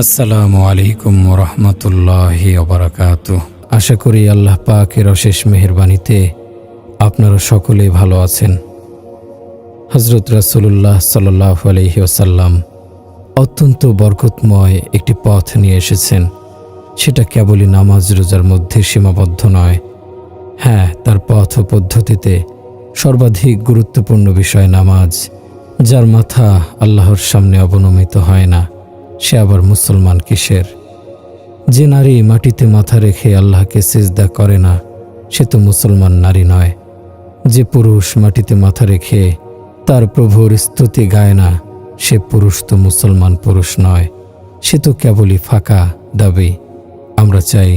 আসসালামু আলাইকুম রহমতুল্লাহি ওবারাকাতুহ। আশা করি আল্লাহ পাকের অশেষ মেহেরবানিতে আপনারা সকলেই ভালো আছেন। হযরত রাসূলুল্লাহ সাল্লাল্লাহু আলাইহি ওয়াসাল্লাম অত্যন্ত বরকতময় একটি পথ নিয়ে এসেছেন। সেটা কেবলই নামাজ রোজার মধ্যে সীমাবদ্ধ নয়। হ্যাঁ, তার পথ ও পদ্ধতিতে সর্বাধিক গুরুত্বপূর্ণ বিষয় নামাজ। যার মাথা আল্লাহর সামনে অবনমিত হয় না, সে আবার মুসলমান কিসের? যে নারী মাটিতে মাথা রেখে আল্লাহকে সিজদা করে না, সে তো মুসলমান নারী নয়। যে পুরুষ মাটিতে মাথা রেখে তার প্রভুর স্তুতি গায় না, সে পুরুষ তো মুসলমান পুরুষ নয়, সে তো কেবলই ফাঁকা দাবি। আমরা চাই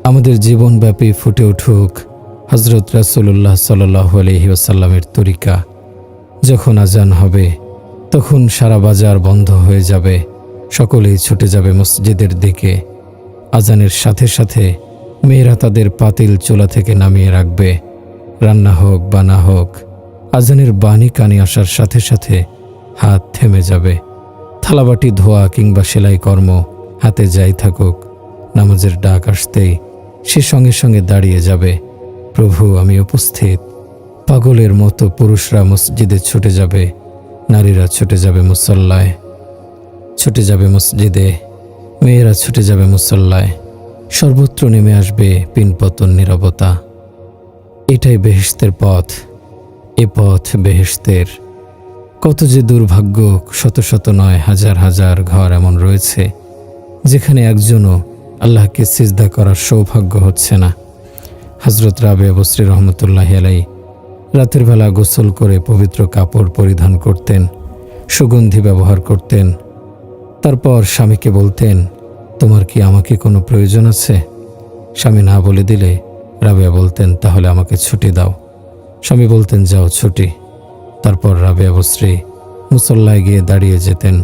আমাদের জীবনব্যাপী ফুটে উঠুক হযরত রাসূলুল্লাহ সাল্লাল্লাহু আলাইহি ওয়াসাল্লামের তরিকা। যখন আজান হবে তখন সারা বাজার বন্ধ হয়ে যাবে, সকলেই ছুটে যাবে মসজিদের দিকে। আজানের সাথে সাথে মেয়েরা তাদের পাতিল চুলা থেকে নামিয়ে রাখবে। রান্না হোক বা না হোক, আজানের বাণী কানে আসার সাথে সাথে হাত থেমে যাবে। থালাবাটি ধোয়া কিংবা সেলাই কর্ম হাতে যাই থাকুক, নামাজের ডাক আসতেই সে সঙ্গে সঙ্গে দাঁড়িয়ে যাবে। প্রভু, আমি উপস্থিত। পাগলের মতো পুরুষরা মসজিদে ছুটে যাবে, নারীরা ছুটে যাবে মুসল্লায়, ছুটে যাবে মসজিদে, মেয়েরা ছুটে যাবে মুসল্লায়। সর্বত্র নেমে আসবে পিনপতন নীরবতা। এটাই বেহেশতের পথ। এ পথ বেহেশতের। কত যে দুর্ভাগ্য, শত শত নয় হাজার হাজার ঘর এমন রয়েছে যেখানে একজনও আল্লাহকে সিজদা করার সৌভাগ্য হচ্ছে না। হযরত রাবিয়া বসরি রহমতুল্লাহি আলাইহি রাতের বেলা গোসল করে পবিত্র কাপড় পরিধান করতেন, সুগন্ধি ব্যবহার করতেন। তারপর স্বামীকে বলতেন, তোমার কি আমাকে কোনো প্রয়োজন আছে? স্বামী না বলে দিলে রাবিয়া বলতেন, তাহলে আমাকে ছুটি দাও। স্বামী বলতেন, যাও ছুটি। তারপর রাবিয়া বসরি মুসল্লায় গিয়ে দাঁড়িয়ে যেতেন।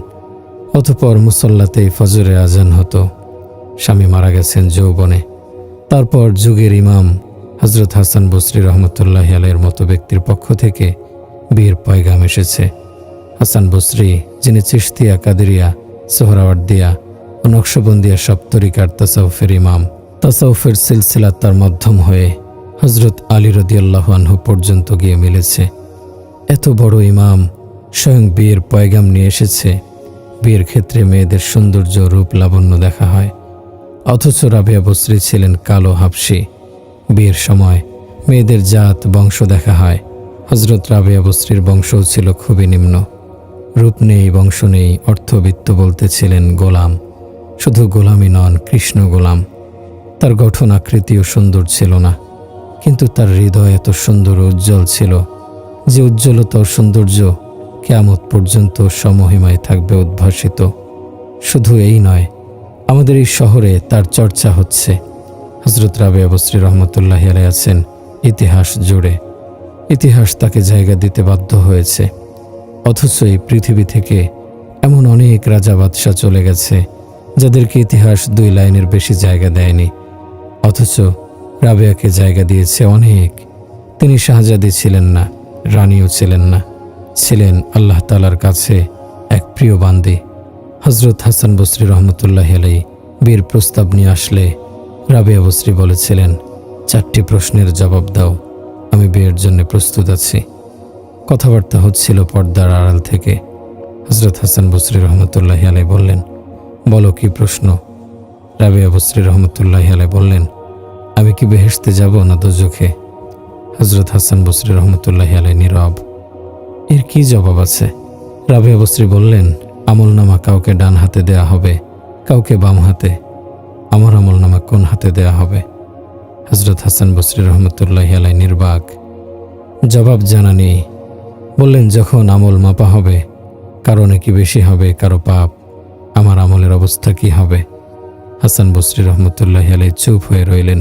অতঃপর মুসল্লাতেই ফজরের আজান হতো। স্বামী মারা গেছেন যৌবনে। তারপর যুগের ইমাম হযরত হাসান বসরি রহমতুল্লাহি আলাইহির মতো ব্যক্তির পক্ষ থেকে বিয়ের পয়গাম এসেছে। হাসান বসরি, যিনি চিশতিয়া, কাদেরিয়া, সোহরাওয়ার্দিয়া ও নকশবন্দিয়া সব তরিকার তাসাউফের ইমাম, তাসাউফের সিলসিলা তার মাধ্যম হয়ে হযরত আলী রাদিয়াল্লাহু আনহু পর্যন্ত গিয়ে মিলেছে। এত বড় ইমাম স্বয়ং বিয়ের পয়গাম নিয়ে এসেছে। বিয়ের ক্ষেত্রে মেয়েদের সৌন্দর্য, রূপ, লাবণ্য দেখা হয়, অথচ রাবিয়া বসরি ছিলেন কালো হাবশী। বিয়ের সময় মেয়েদের জাত, বংশ দেখা হয়। হযরত রাবিয়া বসরির বংশও ছিল খুবই নিম্ন। রূপ নেই, বংশ নেই, অর্থবিত্ত বলতে ছিলেন গোলাম। শুধু গোলামই নন, কৃষ্ণ গোলাম। তার গঠন আকৃতিও সুন্দর ছিল না, কিন্তু তার হৃদয় এত সুন্দর ও উজ্জ্বল ছিল যে উজ্জ্বলতা ও সৌন্দর্য কিয়ামত পর্যন্ত সমহিমায় থাকবে উদ্ভাসিত। শুধু এই নয়, আমাদের এই শহরে তার চর্চা হচ্ছে। হযরত রাবিয়া বসরি রহমতুল্লাহি আলাইহি আছেন ইতিহাস জুড়ে। ইতিহাস তাকে জায়গা দিতে বাধ্য হয়েছে। অথচ এই পৃথিবী থেকে এমন অনেক রাজা বাদশাহ চলে গেছে যাদেরকে ইতিহাস 2 লাইনের বেশি জায়গা দেয়নি, অথচ রাবিয়াকে জায়গা দিয়েছে অনেক। তিনি শাহজাদি ছিলেন না, রানীও ছিলেন না, ছিলেন আল্লাহ তাআলার কাছে এক প্রিয় বান্দি। হযরত হাসান বসরি রহমতুল্লাহি আলাইহি বিয়ের প্রস্তাব নিয়ে আসলে রাবিয়া বসরি বলেছিলেন, 4টি প্রশ্নের জবাব দাও, আমি বিয়ের জন্য প্রস্তুত আছি। কথাবার্তা হচ্ছিল পর্দার আড়াল থেকে। হযরত হাসান বসরি রহমতুল্লাহি আলাইহি বললেন, বলো কি প্রশ্ন? রাবিয়া বসরি রহমতুল্লাহি আলাইহি বললেন, আমি কি বেহেশতে যাব না দোজখে? হযরত হাসান বসরি রহমতুল্লাহি আলাইহি নীরব। এর কি জবাব আছে? রাবিয়া বসরি বললেন, আমলনামা কাউকে ডান হাতে দেয়া হবে, কাউকে বাম হাতে। আমার আমলনামা কোন হাতে দেয়া হবে? হযরত হাসান বসরি রহমতুল্লাহি আলাইহি নির্বাক। জবাব জানা নেই। বললেন, যখন আমল মাপা হবে, কারো নেকি বেশি হবে, কারো পাপ, আমার আমলের অবস্থা কি হবে? হাসান বসরি রহমতুল্লাহি আলাইহি চুপ হয়ে রইলেন।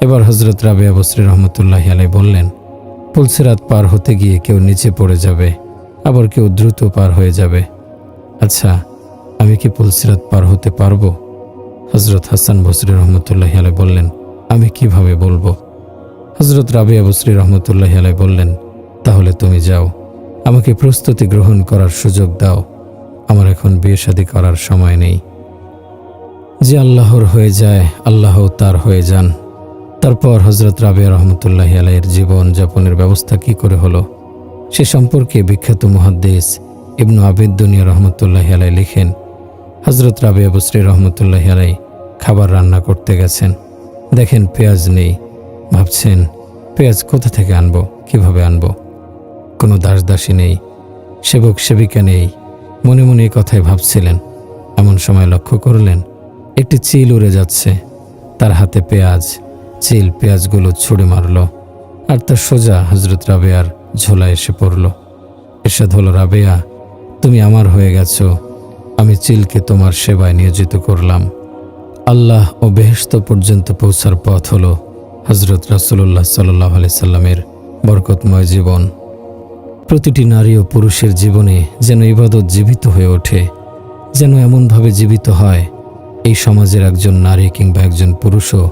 এবার হযরত রাবিয়া বসরি রহমতুল্লাহি আলাইহি বললেন, পুলসিরাত পার হতে গিয়ে কেউ নিচে পড়ে যাবে, আবার কেউ দ্রুত পার হয়ে যাবে। আচ্ছা, আমি কি পুলসিরাত পার হতে পারবো? হযরত হাসান বসরি রহমতুল্লাহি আলাইহি বললেন, আমি কিভাবে বলবো? হযরত রাবিয়া বসরি রহমতুল্লাহি আলাইহি বললেন, তাহলে তুমি যাও, আমাকে প্রস্তুতি গ্রহণ করার সুযোগ দাও। আমার এখন বিয়ে শাদী করার সময় নেই। যে আল্লাহর হয়ে যায় আল্লাহ তার হয়ে যান। তারপর হজরত রাবেয়া রহমতুল্লাহি আলাইহির জীবন যাপনের ব্যবস্থা কি করে হলো সে সম্পর্কে বিখ্যাত মুহাদ্দিস ইবনু আবিদ দুনিয়া রহমতুল্লাহি আলাইহি লিখেন, হজরত রাবেয়া বসরি রহমতুল্লাহি আলাইহি খাবার রান্না করতে গেছেন। দেখেন পেঁয়াজ নেই। ভাবছেন পেঁয়াজ কোথা থেকে আনবো, কিভাবে আনবো? কোনো দাসদাসী নেই, সেবক সেবিকা নেই। মনে মনে এই কথাই ভাবছিলেন। এমন সময় লক্ষ্য করলেন একটি চিল উড়ে যাচ্ছে, তার হাতে পেঁয়াজ। চিল পেঁয়াজগুলো ছুঁড়ে মারল আর তার সোজা হজরত রাবেয়ার ঝোলায় এসে পড়ল। ইরশাদ হলো, রাবেয়া তুমি আমার হয়ে গেছো, আমি চিলকে তোমার সেবায় নিয়োজিত করলাম। আল্লাহ ও বেহেশত পর্যন্ত পৌঁছার পথ হলো হজরত রাসূলুল্লাহ সাল্লাল্লাহু আলাইহি সাল্লামের বরকতময় জীবন। প্রতিটি নারী ও পুরুষের জীবনে যেন ইবাদত জীবিত হয়ে ওঠে, যেন এমনভাবে জীবিত হয় এই সমাজের একজন নারী কিংবা একজন পুরুষও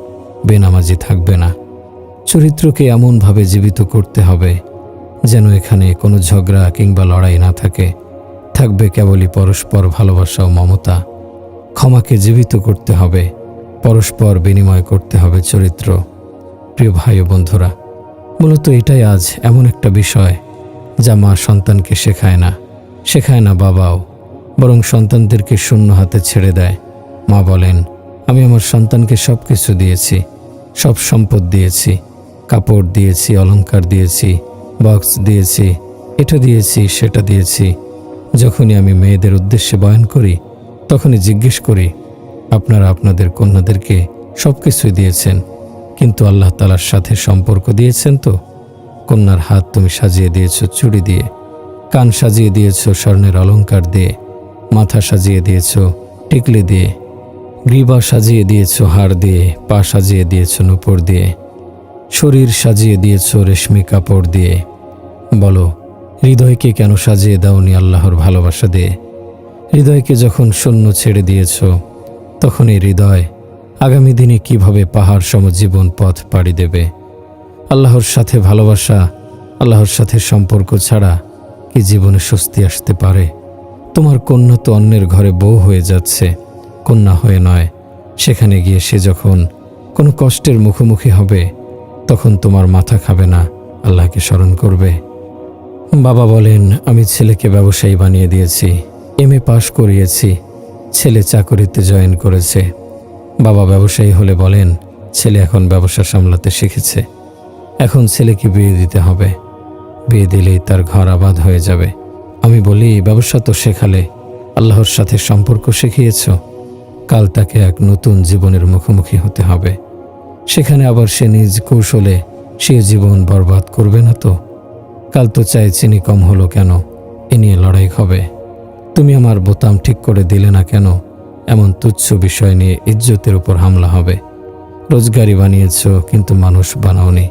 বেনামাজি থাকবে না। চরিত্রকে এমনভাবে জীবিত করতে হবে যেন এখানে কোনো ঝগড়া কিংবা লড়াই না থাকে, থাকবে কেবলই পরস্পর ভালোবাসা ও মমতা। ক্ষমাকে জীবিত করতে হবে, পরস্পর বিনিময় করতে হবে চরিত্র। প্রিয় ভাই ও বন্ধুরা, মূলত এটাই আজ এমন একটা বিষয় যা মা সন্তানকে শেখায় না বাবাও, বরং সন্তানদেরকে শূন্য হাতে ছেড়ে দেয়। মা বলেন, আমি আমার সন্তানকে সব কিছু দিয়েছি, সব সম্পদ দিয়েছি, কাপড় দিয়েছি, অলংকার দিয়েছি, বক্স দিয়েছি, এটা দিয়েছি, সেটা দিয়েছি। যখনই আমি মেয়েদের উদ্দেশ্যে বয়ান করি তখনই জিজ্ঞেস করি, আপনারা আপনাদের কন্যাদেরকে সব কিছুই দিয়েছেন, কিন্তু আল্লাহ তাআলার সাথে সম্পর্ক দিয়েছেন তো? কন্যার হাত তুমি সাজিয়ে দিয়েছ চুড়ি দিয়ে, কান সাজিয়ে দিয়েছ স্বর্ণের অলংকার দিয়ে, মাথা সাজিয়ে দিয়েছ টিকলি দিয়ে, গ্রীবা সাজিয়ে দিয়েছ হার দিয়ে, পা সাজিয়ে দিয়েছ নূপুর দিয়ে, শরীর সাজিয়ে দিয়েছ রেশমি কাপড় দিয়ে। বলো, হৃদয়কে কেন সাজিয়ে দাওনি আল্লাহর ভালোবাসা দিয়ে? হৃদয়কে যখন শূন্য ছেড়ে দিয়েছ, তখন এই হৃদয় আগামী দিনে কিভাবে পাহাড় সম জীবন পথ পাড়ি দেবে? আল্লাহর সাথে ভালোবাসা, আল্লাহর সাথে সম্পর্ক ছাড়া কি জীবনে স্বস্তি আসতে পারে? তোমার কন্যা তো অন্যের ঘরে বউ হয়ে যাচ্ছে, কন্যা হয়ে নয়। সেখানে গিয়ে সে যখন কোনো কষ্টের মুখোমুখি হবে, তখন তোমার মাথা খাবে না, আল্লাহকে স্মরণ করবে। বাবা বলেন, আমি ছেলেকে ব্যবসায়ী বানিয়ে দিয়েছি, MA পাশ করিয়েছি, ছেলে চাকরিতে জয়েন করেছে। বাবা ব্যবসায়ী হলে বলেন, ছেলে এখন ব্যবসা সামলাতে শিখেছে, এখন ছেলেকে বিয়ে দিতে হবে, বিয়ে দিলেই তার ঘর আবাদ হয়ে যাবে। আমি বলি, ব্যবসা তো শেখালে, আল্লাহর সাথে সম্পর্ক শিখিয়েছ, কাল তাকে এক নতুন জীবনের মুখোমুখি হতে হবে। সেখানে আবার সে নিজ কৌশলে সে জীবন বরবাদ করবে না তো? কাল তো চাই চিনি কম হলো কেন, এ নিয়ে লড়াই হবে। তুমি আমার বোতাম ঠিক করে দিলে না কেন, এমন তুচ্ছ বিষয় নিয়ে ইজ্জতের উপর হামলা হবে। রোজগারি বানিয়েছ কিন্তু মানুষ বানাওনি,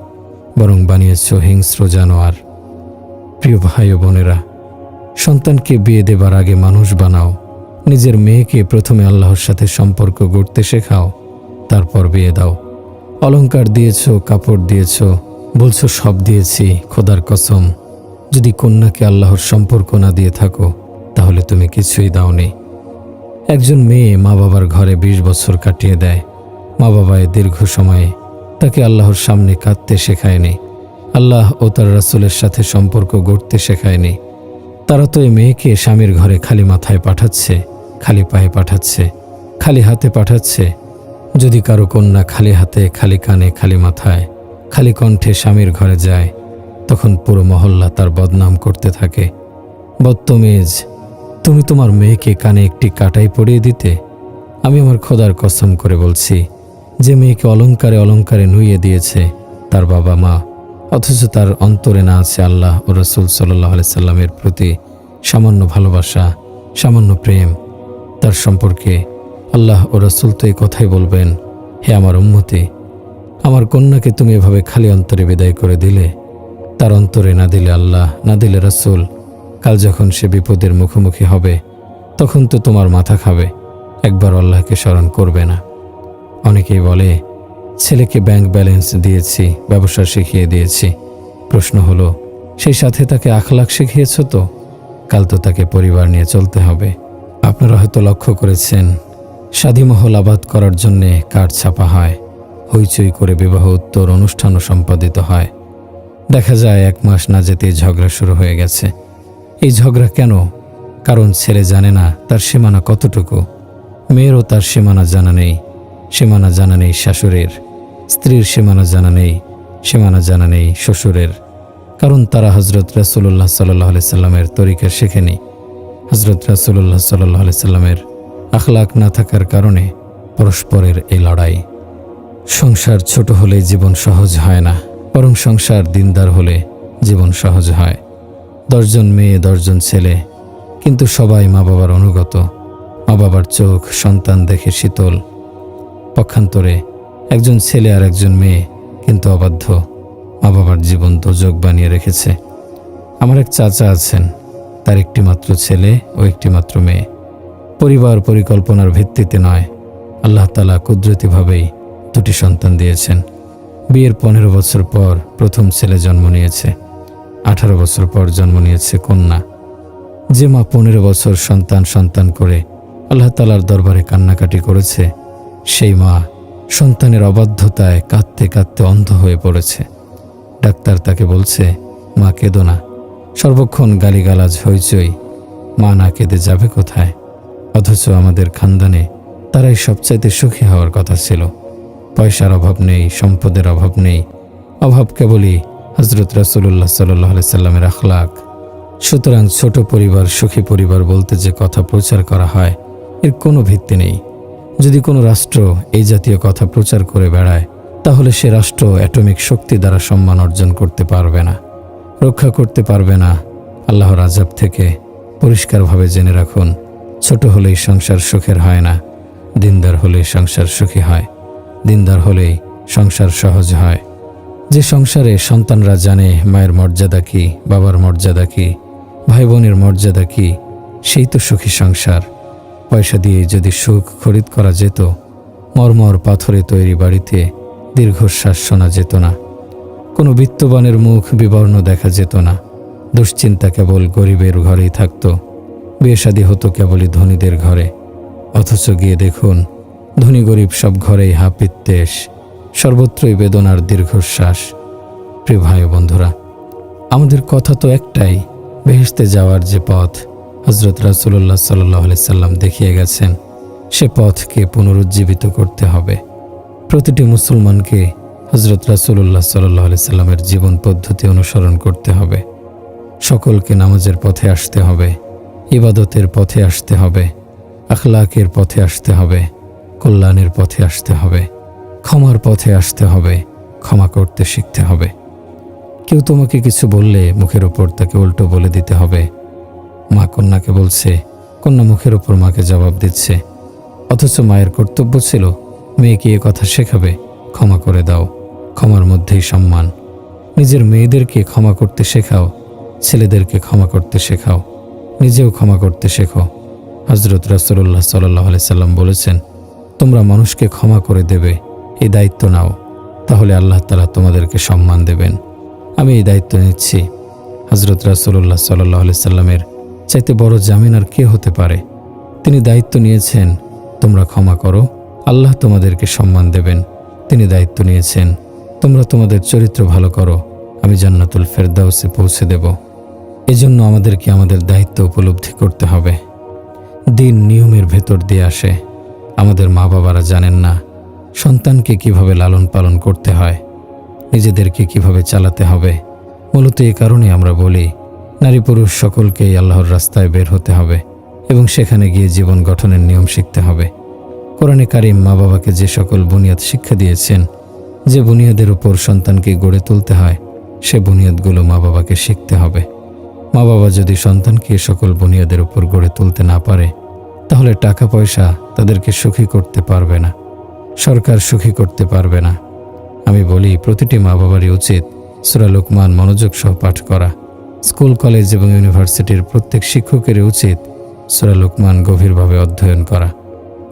বরং বানিয়েছ হিংস্র জানোয়ার। প্রিয় ভাই ও বোনেরা, সন্তানকে বিয়ে দেবার আগে মানুষ বানাও। নিজের মেয়েকে প্রথমে আল্লাহর সাথে সম্পর্ক গড়তে শেখাও, তারপর বিয়ে দাও। অলংকার দিয়েছ, কাপড় দিয়েছ, বলছো সব দিয়েছি, খোদার কসম যদি কন্যাকে আল্লাহর সম্পর্ক না দিয়ে থাকো তাহলে তুমি কিছুই দাওনি। একজন মেয়ে মা বাবার ঘরে 20 বছর কাটিয়ে দেয়, মা বাবায় দীর্ঘ সময়ে তাকে আল্লাহর সামনে কাঁদতে শেখায়নি, আল্লাহ ও তার রাসূলের সাথে সম্পর্ক গড়তে শেখায়নি। তারা তো এই মেয়েকে স্বামীর ঘরে খালি মাথায় পাঠাচ্ছে, খালি পায়ে পাঠাচ্ছে, খালি হাতে পাঠাচ্ছে। যদি কারো কন্যা খালি হাতে, খালি কানে, খালি মাথায়, খালি কণ্ঠে স্বামীর ঘরে যায়, তখন পুরো মহল্লা তার বদনাম করতে থাকে। বদতমিজ, তুমি তোমার মেয়েকে কানে একটি কাটাই পরিয়ে দিতে? আমি আমার খোদার কসম করে বলছি, যে মেয়েকে অলংকারে অলংকারে নুইয়ে দিয়েছে তার বাবা মা, অথচ তার অন্তরে না আছে আল্লাহ ও রাসূল সাল্লাল্লাহু আলাইহি সাল্লামের প্রতি সামান্য ভালোবাসা, সামান্য প্রেম, তার সম্পর্কে আল্লাহ ও রাসূল তো এই কথাই বলবেন, হে আমার উম্মতি, আমার কন্যাকে তুমি এভাবে খালি অন্তরে বিদায় করে দিলে। তার অন্তরে না দিলে আল্লাহ, না দিলে রাসূল, কাল যখন সে বিপদের মুখোমুখি হবে তখন তো তোমার মাথা খাবে, একবার আল্লাহকে স্মরণ করবে না। অনেকেই বলে, ছেলেকে ব্যাংক ব্যালেন্স দিয়েছি, ব্যবসা শিখিয়ে দিয়েছি। প্রশ্ন হলো, সেই সাথে তাকে আখলাক শিখিয়েছ তো? কাল তো তাকে পরিবার নিয়ে চলতে হবে। আপনারা হয়তো লক্ষ্য করেছেন, স্বাধীমহল আবাদ করার জন্যে কার্ড ছাপা হয়, হইচই করে বিবাহ উত্তর অনুষ্ঠানও সম্পাদিত হয়। দেখা যায় 1 মাস না যেতেই ঝগড়া শুরু হয়ে গেছে। এই ঝগড়া কেন? কারণ ছেলে জানে না তার সীমানা কতটুকু, মেয়েরও তার সীমানা জানা নেই। সীমানা জানা নেই শাশুড়ির, স্ত্রীর সীমানা জানা নেই, সীমানা জানা নেই শ্বশুরের। কারণ তারা হজরত রাসূলুল্লাহ সাল্লাল্লাহু আলাইহি সাল্লামের তরিকা শেখেনি। হজরত রাসূলুল্লাহ সাল্লাল্লাহু আলাইহি সাল্লামের আখলাক না থাকার কারণে পরস্পরের এই লড়াই। সংসার ছোট হলে জীবন সহজ হয় না, বরং সংসার দিনদার হলে জীবন সহজ হয়। 10 জন মেয়ে 10 জন ছেলে, কিন্তু সবাই মা বাবার অনুগত। মা বাবার চোখ সন্তান দেখে শীতল। পক্ষান্তরে একজন ছেলে আর একজন মেয়ে কিন্তু অবাধ্য, মা বাবার জীবন দোজক বানিয়ে রেখেছে। আমার এক চাচা আছেন, তার একটি মাত্র ছেলে ও একটি মাত্র মেয়ে। পরিবার পরিকল্পনার ভিত্তিতে নয়, আল্লাহ তাআলা কুদরতিভাবেই 2টি সন্তান দিয়েছেন। বিয়ের 15 বছর পর প্রথম ছেলে জন্ম নিয়েছে, 18 বছর পর জন্ম নিয়েছে কন্যা। যে মা 15 বছর সন্তান করে আল্লাহ তাআলার দরবারে কান্নাকাটি করেছে, সেই মা সন্তানের অবাধ্যতায় কাঁদতে কাঁদতে অন্ধ হয়ে পড়েছে। ডাক্তার তাকে বলছে, মা কেঁদো না। সর্বক্ষণ গালিগালাজ হইচই, মা না কেঁদে যাবে কোথায়? অথচ আমাদের খানদানে তারাই সবচাইতে সুখী হওয়ার কথা ছিল। পয়সার অভাব নেই, সম্পদের অভাব নেই, অভাব কেবলই হজরত রাসূলুল্লাহ সাল্লাল্লাহু আলাইহি সাল্লামের আখলাক। সুতরাং ছোট পরিবার সুখী পরিবার বলতে যে কথা প্রচার করা হয়, এর কোনো ভিত্তি নেই। যদি কোনো রাষ্ট্র এই জাতীয় কথা প্রচার করে বেড়ায়, তাহলে সে রাষ্ট্র অ্যাটমিক শক্তি দ্বারা সম্মান অর্জন করতে পারবে না, রক্ষা করতে পারবে না আল্লাহর আযাব থেকে। পরিষ্কারভাবে জেনে রাখুন, ছোট হলেই সংসার সুখের হয় না, দিনদার হলেই সংসার সুখী হয়। দিনদার হলেই সংসার সহজ হয়। যে সংসারে সন্তানরা জানে মায়ের মর্যাদা কি, বাবার মর্যাদা কি, ভাই বোনের মর্যাদা কি, সেই তো সুখী সংসার। পয়সা দিয়ে যদি সুখ খরিদ করা যেত, মরমর পাথরে তৈরি বাড়িতে দীর্ঘশ্বাস শোনা যেত না, কোনো বিত্তবানের মুখ বিবর্ণ দেখা যেত না, দুশ্চিন্তা কেবল গরিবের ঘরেই থাকত, বিয়ে শাদী হতো কেবলই ধনীদের ঘরে। অথচ গিয়ে দেখুন, ধনী গরিব সব ঘরেই হাপিত্যেশ, সর্বত্রই বেদনার দীর্ঘশ্বাস। প্রিয় ভাই ও বন্ধুরা, আমাদের কথা তো একটাই, বেহেশতে যাওয়ার যে পথ হজরত রাসূলুল্লাহ সাল্লাল্লাহু আলাইহি সাল্লাম দেখিয়ে গেছেন, সে পথকে পুনরুজ্জীবিত করতে হবে। প্রতিটি মুসলমানকে হজরত রাসূলুল্লাহ সাল্লাল্লাহু আলাইহি সাল্লামের জীবন পদ্ধতি অনুসরণ করতে হবে। সকলকে নামাজের পথে আসতে হবে, ইবাদতের পথে আসতে হবে, আখলাকের পথে আসতে হবে, কল্যাণের পথে আসতে হবে, ক্ষমার পথে আসতে হবে, ক্ষমা করতে শিখতে হবে। কেউ তোমাকে কিছু বললে মুখের ওপর তাকে উল্টো বলে দিতে হবে। মা কন্যাকে বলছে, কন্যা মুখের ওপর মাকে জবাব দিচ্ছে। অথচ মায়ের কর্তব্য ছিল মেয়েকে এ কথা শেখাবে, ক্ষমা করে দাও, ক্ষমার মধ্যেই সম্মান। নিজের মেয়েদেরকে ক্ষমা করতে শেখাও, ছেলেদেরকে ক্ষমা করতে শেখাও, নিজেও ক্ষমা করতে শেখো। হজরত রাসূলুল্লাহ সাল্লাল্লাহু আলাইহি সাল্লাম বলেছেন, তোমরা মানুষকে ক্ষমা করে দেবে, এই দায়িত্ব নাও, তাহলে আল্লাহ তাআলা তোমাদেরকে সম্মান দেবেন। আমি এই দায়িত্ব নিচ্ছি। হজরত রাসূলুল্লাহ সাল্লাল্লাহু আলাইহি সাল্লামের চাইতে বড় জামিন আর কে হতে পারে? তিনি দায়িত্ব নিয়েছেন, তোমরা ক্ষমা করো, আল্লাহ তোমাদেরকে সম্মান দেবেন। তিনি দায়িত্ব নিয়েছেন, তোমরা তোমাদের চরিত্র ভালো করো, আমি জান্নাতুল ফেরদাউসে পৌঁছে দেব। এজন্য আমাদেরকে আমাদের দায়িত্ব উপলব্ধি করতে হবে। দিন নিয়মের ভেতর দিয়ে আসে। আমাদের মা বাবারা জানেন না সন্তানকে কিভাবে লালন পালন করতে হয়, নিজেদেরকে কিভাবে চালাতে হবে। মূলত এই কারণে আমরা বলি, নারী পুরুষ সকলকেই আল্লাহর রাস্তায় বের হতে হবে এবং সেখানে গিয়ে জীবন গঠনের নিয়ম শিখতে হবে। কোরআনে কারিম মা বাবাকে যে সকল বুনিয়াদ শিক্ষা দিয়েছেন, যে বুনিয়াদের উপর সন্তানকে গড়ে তুলতে হয়, সে বুনিয়াদগুলো মা বাবাকে শিখতে হবে। মা বাবা যদি সন্তানকে সকল বুনিয়াদের উপর গড়ে তুলতে না পারে, তাহলে টাকা পয়সা তাদেরকে সুখী করতে পারবে না, সরকার সুখী করতে পারবে না। আমি বলি, প্রতিটি মা বাবারই উচিত সূরা লুকমান মনোযোগ সহ পাঠ করা। স্কুল, কলেজ এবং ইউনিভার্সিটির প্রত্যেক শিক্ষকেরই উচিত সূরা লুকমান গভীরভাবে অধ্যয়ন করা।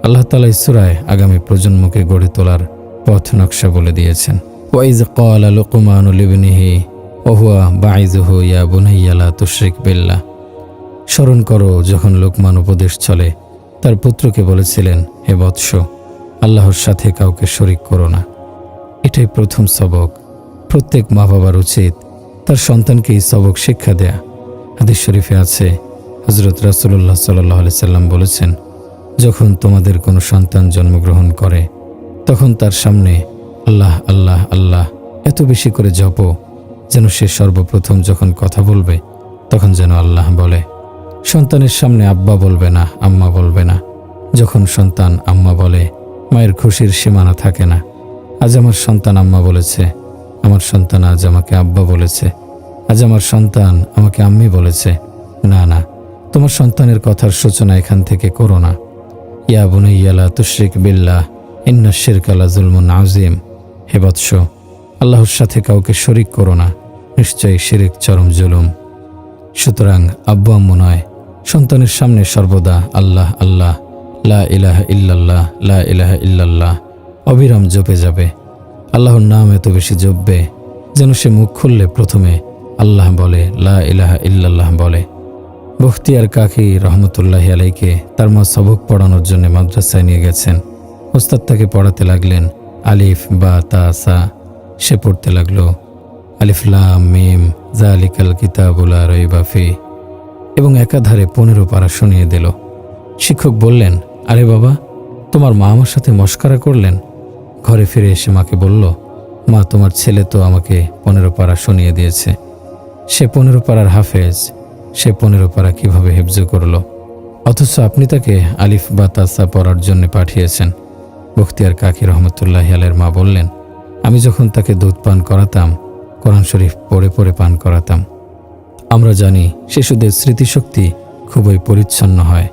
আল্লাহ তাআলা এই সূরায় আগামী প্রজন্মকে গড়ে তোলার পথ নকশা বলে দিয়েছেন। ওয়াইজ ক্বালা লুকমানু লিবনিহি ওয়া হুয়া বাঈযুহু ইয়া বুনাইয়া লা তুশরিক বিল্লাহ। স্মরণ করো যখন লোকমান উপদেশ চলে তার পুত্রকে বলেছিলেন, হে বৎস, আল্লাহর সাথে কাউকে শরিক করো না। এটাই প্রথম সবক। প্রত্যেক মা বাবার উচিত তার সন্তানকে এই সবক শিক্ষা দেয়া। হাদিস শরীফে আছে, হযরত রাসূলুল্লাহ সাল্লাল্লাহু আলাইহি সাল্লাম বলেছেন, যখন তোমাদের কোনো সন্তান জন্মগ্রহণ করে তখন তার সামনে আল্লাহ আল্লাহ আল্লাহ এত বেশি করে জপো যেন সে সর্বপ্রথম যখন কথা বলবে তখন যেন আল্লাহ বলে। সন্তানের সামনে আব্বা বলবে না, আম্মা বলবে না। যখন সন্তান আম্মা বলে মায়ের খুশির সীমানা থাকে না। আজ আমার সন্তান আম্মা বলেছে, আমার সন্তান আজ আমাকে আব্বা বলেছে, আজ আমার সন্তান আমাকে আম্মি বলেছে। না না, তোমার সন্তানের কথার সূচনা এখান থেকে করো না। ইয়া বুনাইয়া লা তুশরিক বিল্লাহ ইন্নাশ শিরকা লাযুলমুন আযীম। হে বৎস, আল্লাহর সাথে কাউকে শরিক করো না, নিশ্চয়ই শিরক চরম জুলুম। সুতরাং আব্বু আম্মু নয়, সন্তানের সামনে সর্বদা আল্লাহ আল্লাহ, লা ইলাহা ইল্লাল্লাহ, লা ইলাহা ইল্লাল্লাহ অবিরাম জপে যাবে। আল্লাহর নাম এত বেশি জপবে যেন সে মুখ খুললে প্রথমে আল্লাহ বলে, লা ইলাহা ইল্লাল্লাহ বলে। বখতিয়ার কাকি রহমতুল্লাহি আলাইকে তার মা সবক পড়ানোর জন্য মাদ্রাসায় নিয়ে গেছেন। ওস্তাদ তাকে পড়াতে লাগলেন আলিফ বা তা সা। সে পড়তে লাগলো আলিফ লাম মিম যালিকাল কিতাবু লা রাইবা ফি, এবং একাধারে 15 পারা শুনিয়ে দিল। শিক্ষক বললেন, আরে বাবা, তোমার মা আমার সাথে মশকরা করলেন। ঘরে ফিরে এসে মাকে বলল, মা, তোমার ছেলে তো আমাকে 15 পারা শুনিয়ে দিয়েছে। সে 15 পারার হাফেজ, সে 15 পারা কিভাবে হিফজ করল, অথচ আপনি তাকে আলিফ বা তাসা পড়ার জন্য পাঠিয়েছেন। বখতিয়ার কাকি রহমতুল্লাহি আলাইহির মা বললেন, আমি যখন তাকে দুধ পান করাতাম কোরআন শরীফ পড়ে পড়ে পান করাতাম। আমরা জানি শিশুদের স্মৃতিশক্তি খুবই পরিচ্ছন্ন হয়।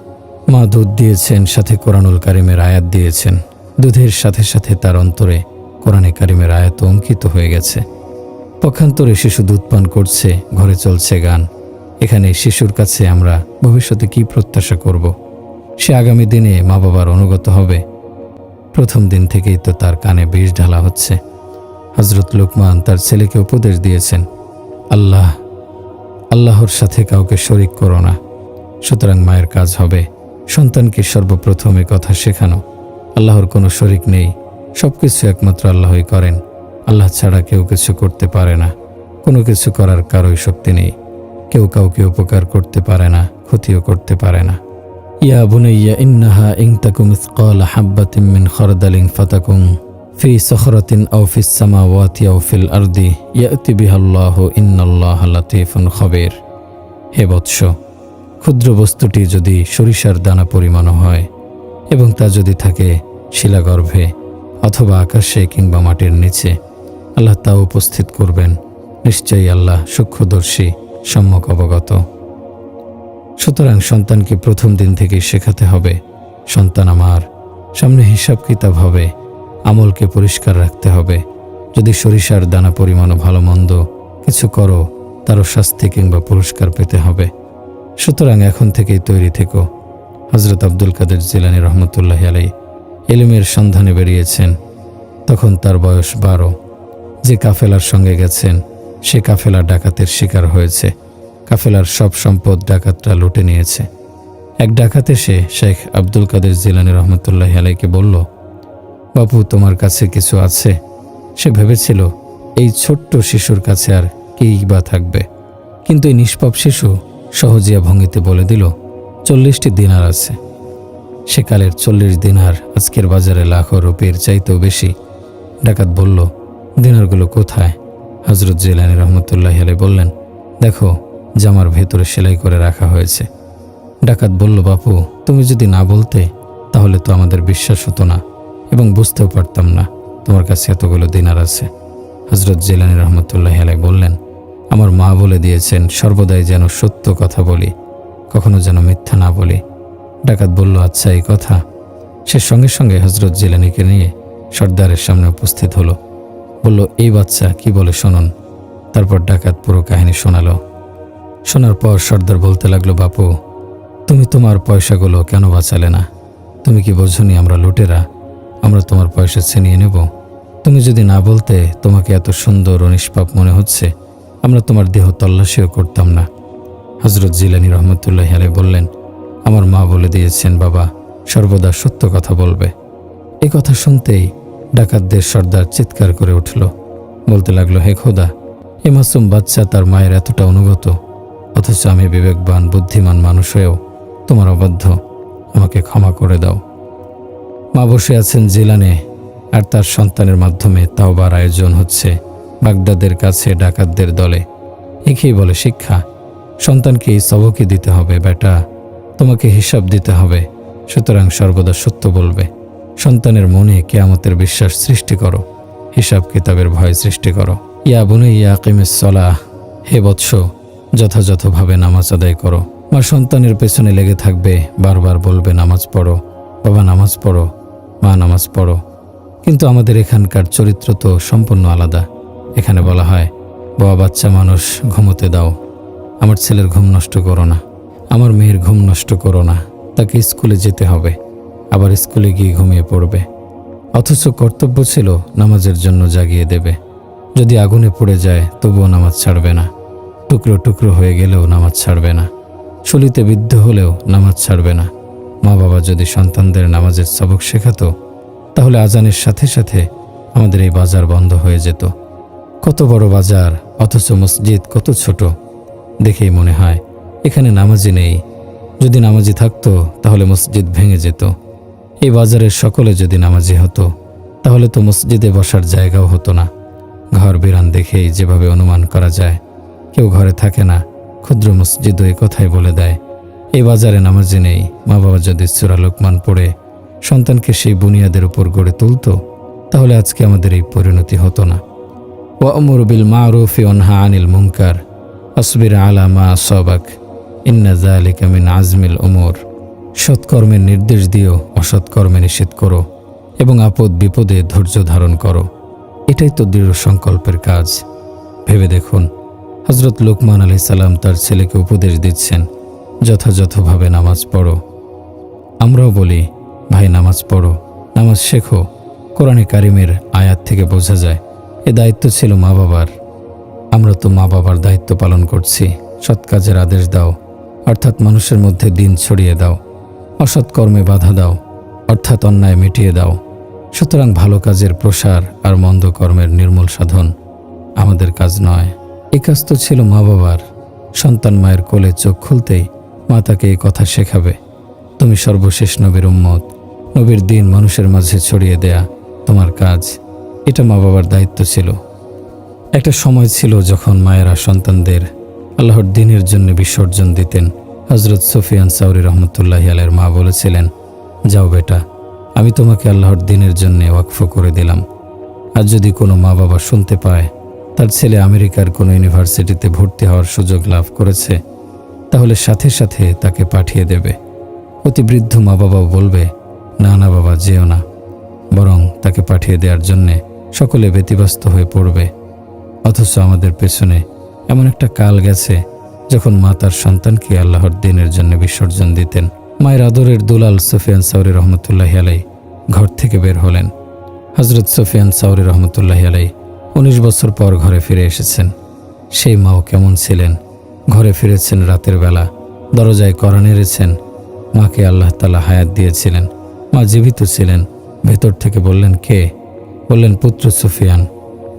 মা দুধ দিয়েছেন, সাথে কোরআনুল কারিমের আয়াত দিয়েছেন। দুধের সাথে সাথে তার অন্তরে কোরআনে কারিমের আয়াত অঙ্কিত হয়ে গেছে। পক্ষান্তরে শিশু দুধ পান করছে, ঘরে চলছে গান। এখানে শিশুর কাছে আমরা ভবিষ্যতে কি প্রত্যাশা করব? সে আগামী দিনে মা বাবার অনুগত হবে? প্রথম দিন থেকেই তো তার কানে বিষ ঢালা হচ্ছে। হযরত লোকমান তার ছেলেকে উপদেশ দিয়েছেন, আল্লাহর সাথে কাউকে শরিক করো না। সুতরাং মায়ের কাজ হবে সন্তানকে সর্বপ্রথমে কথা শেখানো, আল্লাহর কোনো শরিক নেই, সবকিছু একমাত্র আল্লাহই করেন। আল্লাহ ছাড়া কেউ কিছু করতে পারে না, কোনো কিছু করার কারোই শক্তি নেই। কেউ কাউকে উপকার করতে পারে না, ক্ষতিও করতে পারে না। ইয়া বুনাইয়া ইন্নাহা ইন তাকু মিসকালা হাববাতিন মিন খারদালিন ফাতাকুন ফি সখরাতিন আও ফিস সামাওয়াতি আও ফিল আরদি ইয়াতি বিহাল্লাহু ইন্নাল্লাহা লাতীফুন খাবীর। হে বৎস, ক্ষুদ্র বস্তুটি যদি সরিষার দানা পরিমাণ হয় এবং তা যদি থাকে শিলাগর্ভে অথবা আকাশে কিংবা মাটির নিচে, আল্লাহ তা উপস্থিত করবেন। নিশ্চয়ই আল্লাহ সূক্ষ্মদর্শী, সম্যক অবগত। সুতরাং সন্তানকে প্রথম দিন থেকেই শেখাতে হবে, সন্তান আমার, সামনে হিসাব কিতাব হবে, আমলকে পরিষ্কার রাখতে হবে। যদি সরিষার দানা পরিমাণও ভালো মন্দ কিছু করো, তারও শাস্তি কিংবা পুরস্কার পেতে হবে। সুতরাং এখন থেকেই তৈরি থেকো। হযরত আব্দুল কাদের জিলানী রহমতুল্লাহি আলাইহি ইলমের সন্ধানে বেরিয়েছেন, তখন তার বয়স 12। যে কাফেলার সঙ্গে গেছেন সে কাফেলা ডাকাতের শিকার হয়েছে। কাফেলার সব সম্পদ ডাকাতরা লুটে নিয়েছে। এক ডাকাত এসে শেখ আব্দুল কাদের জিলানী রহমতুল্লাহি আলাইহিকে বলল, বাপু, তোমার কাছে কিছু আছে? সে ভেবেছিল এই ছোট্ট শিশুর কাছে আর কী বা থাকবে, কিন্তু এই নিষ্পাপ শিশু সহজিয়া ভঙ্গিতে বলে দিল, 40টি দিনার আছে। সেকালের 40 দিনার আজকের বাজারে লাখো রুপির চাইতেও বেশি। ডাকাত বলল, দিনারগুলো কোথায়? হযরত জিলানী রহমতুল্লাহি আলাইহি বললেন, দেখো, জামার ভেতরে সেলাই করে রাখা হয়েছে। ডাকাত বলল, বাপু, তুমি যদি না বলতে তাহলে তো আমাদের বিশ্বাস হতো না এবং বুঝতেও পারতাম না তোমার কাছে এতগুলো দিনার আছে। হযরত জিলানী রহমতুল্লাহি আলাইহি বললেন, আমার মা বলে দিয়েছেন সর্বদাই যেন সত্য কথা বলি, কখনো যেন মিথ্যা না বলি। ডাকাত বলল, আচ্ছা, এই কথা। সে সঙ্গে সঙ্গে হযরত জিলানীকে নিয়ে সর্দারের সামনে উপস্থিত হলো। বলল, এই বাচ্চা কি বলে শুনুন। তারপর ডাকাত পুরো কাহিনী শোনালো। শোনার পর সর্দার বলতে লাগলো, বাপু, তুমি তোমার পয়সাগুলো কেন বাঁচালে না? তুমি কি বোঝনি আমরা লুটেরা? আমরা তোমার পয়সা ছিনিয়ে নেব। তুমি যদি না বলতে তোমাকে এত সুন্দর ও নিষ্পাপ মনে হচ্ছে, আমরা তোমার দেহ তল্লাশিও করতাম না। হযরত জিলানী রহমতুল্লাহি আলাইহি বললেন, আমার মা বলে দিয়েছেন বাবা, সর্বদা সত্য কথা বলবে। এ কথা শুনতেই ডাকাতদের সর্দার চিৎকার করে উঠল, বলতে লাগলো, হে খোদা, এ মাসুম বাচ্চা তার মায়ের এতটা অনুগত, অথচ আমি বিবেকবান বুদ্ধিমান মানুষ হয়েও তোমার অবাধ্য, আমাকে ক্ষমা করে দাও। মা বসে আছেন জিলানে, আর তার সন্তানের মাধ্যমে তাওবার আয়োজন হচ্ছে বাগদাদের কাছে ডাকাতদের দলে। একেই বলে শিক্ষা। সন্তানকে এই সবকই দিতে হবে, বেটা, তোমাকে হিসাব দিতে হবে, সুতরাং সর্বদা সত্য বলবে। সন্তানের মনে কিয়ামতের বিশ্বাস সৃষ্টি করো, হিসাব কিতাবের ভয় সৃষ্টি করো। ইয়া বুনাইয়া আকিমিস সালাহ, হে বৎস, যথাযথভাবে নামাজ আদায় করো। মা সন্তানের পেছনে লেগে থাকবে, বারবার বলবে, নামাজ পড়ো বাবা, নামাজ পড়ো, মা নামাজ পড়ো। কিন্তু আমাদের এখানকার চরিত্র তো সম্পূর্ণ আলাদা। এখানে বলা হয়, বাবা, বাচ্চা মানুষ, ঘুমোতে দাও, আমার ছেলের ঘুম নষ্ট করো না, আমার মেয়ের ঘুম নষ্ট করো না, তাকে স্কুলে যেতে হবে, আবার স্কুলে গিয়ে ঘুমিয়ে পড়বে। অথচ কর্তব্য ছিল নামাজের জন্য জাগিয়ে দেবে। যদি আগুনে পড়ে যায় তবুও নামাজ ছাড়বে না, টুকরো টুকরো হয়ে গেলেও নামাজ ছাড়বে না, শলিতে বিদ্ধ হলেও নামাজ ছাড়বে না। মা বাবা যদি সন্তানদের নামাজের সবক শেখাতো, তাহলে আজানের সাথে সাথে আমাদের এই বাজার বন্ধ হয়ে যেত। কত বড় বাজার, অথচ মসজিদ কত ছোট। দেখেই মনে হয় এখানে নামাজি নেই। যদি নামাজি থাকতো তাহলে মসজিদ ভেঙে যেত। এই বাজারের সকলে যদি নামাজি হতো, তাহলে তো মসজিদে বসার জায়গাও হতো না। ঘর বিরান দেখেই যেভাবে অনুমান করা যায় কেউ ঘরে থাকে না, ক্ষুদ্র মসজিদও এ কথাই বলে দেয়। এই বাজারে নামাজি নেই। মা বাবা যদি সূরা লোকমান পড়ে সন্তানকে সেই বুনিয়াদের উপর গড়ে তুলত, তাহলে আজকে আমাদের এই পরিণতি হতো না। ওয়া'মুর বিল মা'রুফি ওয়ানহা আনিল মুনকার আসবির আলা মা আসাবাক ইন্না যালিকা মিন আজমিল উমুর। সৎকর্মের নির্দেশ দিও, অসৎকর্মে নিষেধ করো, এবং আপদ বিপদে ধৈর্য ধারণ করো। এটাই তো দৃঢ় সংকল্পের কাজ। ভেবে দেখুন, হযরত লুকমান আলাইহিস সালাম তার ছেলেকে উপদেশ দিচ্ছেন, যথাযথভাবে নামাজ পড়ো। আমরাও বলি, ভাই নামাজ পড়ো, নামাজ শেখো। কোরআনে কারিমের আয়াত থেকে বোঝা যায় এ দায়িত্ব ছিল মা বাবার। আমরা তো মা বাবার দায়িত্ব পালন করছি। সৎ কাজের আদেশ দাও, অর্থাৎ মানুষের মধ্যে দিন ছড়িয়ে দাও। অসৎ কর্মে বাধা দাও, অর্থাৎ অন্যায় মিটিয়ে দাও। সুতরাং ভালো কাজের প্রসার আর মন্দ কর্মের নির্মূল সাধন আমাদের কাজ নয়। এই কাজ তো ছিল মা বাবার। সন্তান মায়ের কোলে চোখ খুলতেই মা তাকে এই কথা শেখাবে, তুমি সর্বশেষ নবীর উম্মত, নবীর দিন মানুষের মাঝে ছড়িয়ে দেয়া তোমার কাজ। এটা মা বাবার দায়িত্ব ছিল। একটা সময় ছিল যখন মায়েরা সন্তানদের আল্লাহর দ্বীনের জন্য বিসর্জন দিতেন। হযরত সুফিয়ান সাউরি রহমতুল্লাহি আলাইহির মা বলেছিলেন, যাও বেটা, আমি তোমাকে আল্লাহর দ্বীনের জন্য ওয়াকফ করে দিলাম। আর যদি কোনো মা বাবা শুনতে পায় তার ছেলে আমেরিকার কোনো ইউনিভার্সিটিতে ভর্তি হওয়ার সুযোগ লাভ করেছে, তাহলে সাথে সাথে তাকে পাঠিয়ে দেবে। অতি বৃদ্ধ মা বাবাও বলবে, না না বাবা, যেও না, বরং তাকে পাঠিয়ে দেওয়ার জন্যে সকলে ব্যতিব্যস্ত হয়ে পড়বে। অথচ আমাদের পেছনে এমন একটা কাল গেছে যখন মা তার সন্তানকে আল্লাহর দ্বীনের জন্য বিসর্জন দিতেন। মায়ের আদরের দুলাল সুফিয়ান সাউরি রহমতুল্লাহি আলাইহি ঘর থেকে বের হলেন। হযরত সুফিয়ান সাউরি রহমতুল্লাহি আলাইহি 19 বছর পর ঘরে ফিরে এসেছেন। সেই মাও কেমন ছিলেন! ঘরে ফিরেছেন রাতের বেলা, দরজায় কড়া নেড়েছেন। মাকে আল্লাহ তাআলা হায়াত দিয়েছিলেন, মা জীবিত ছিলেন। ভেতর থেকে বললেন, কে? বললেন, পুত্র সুফিয়ান।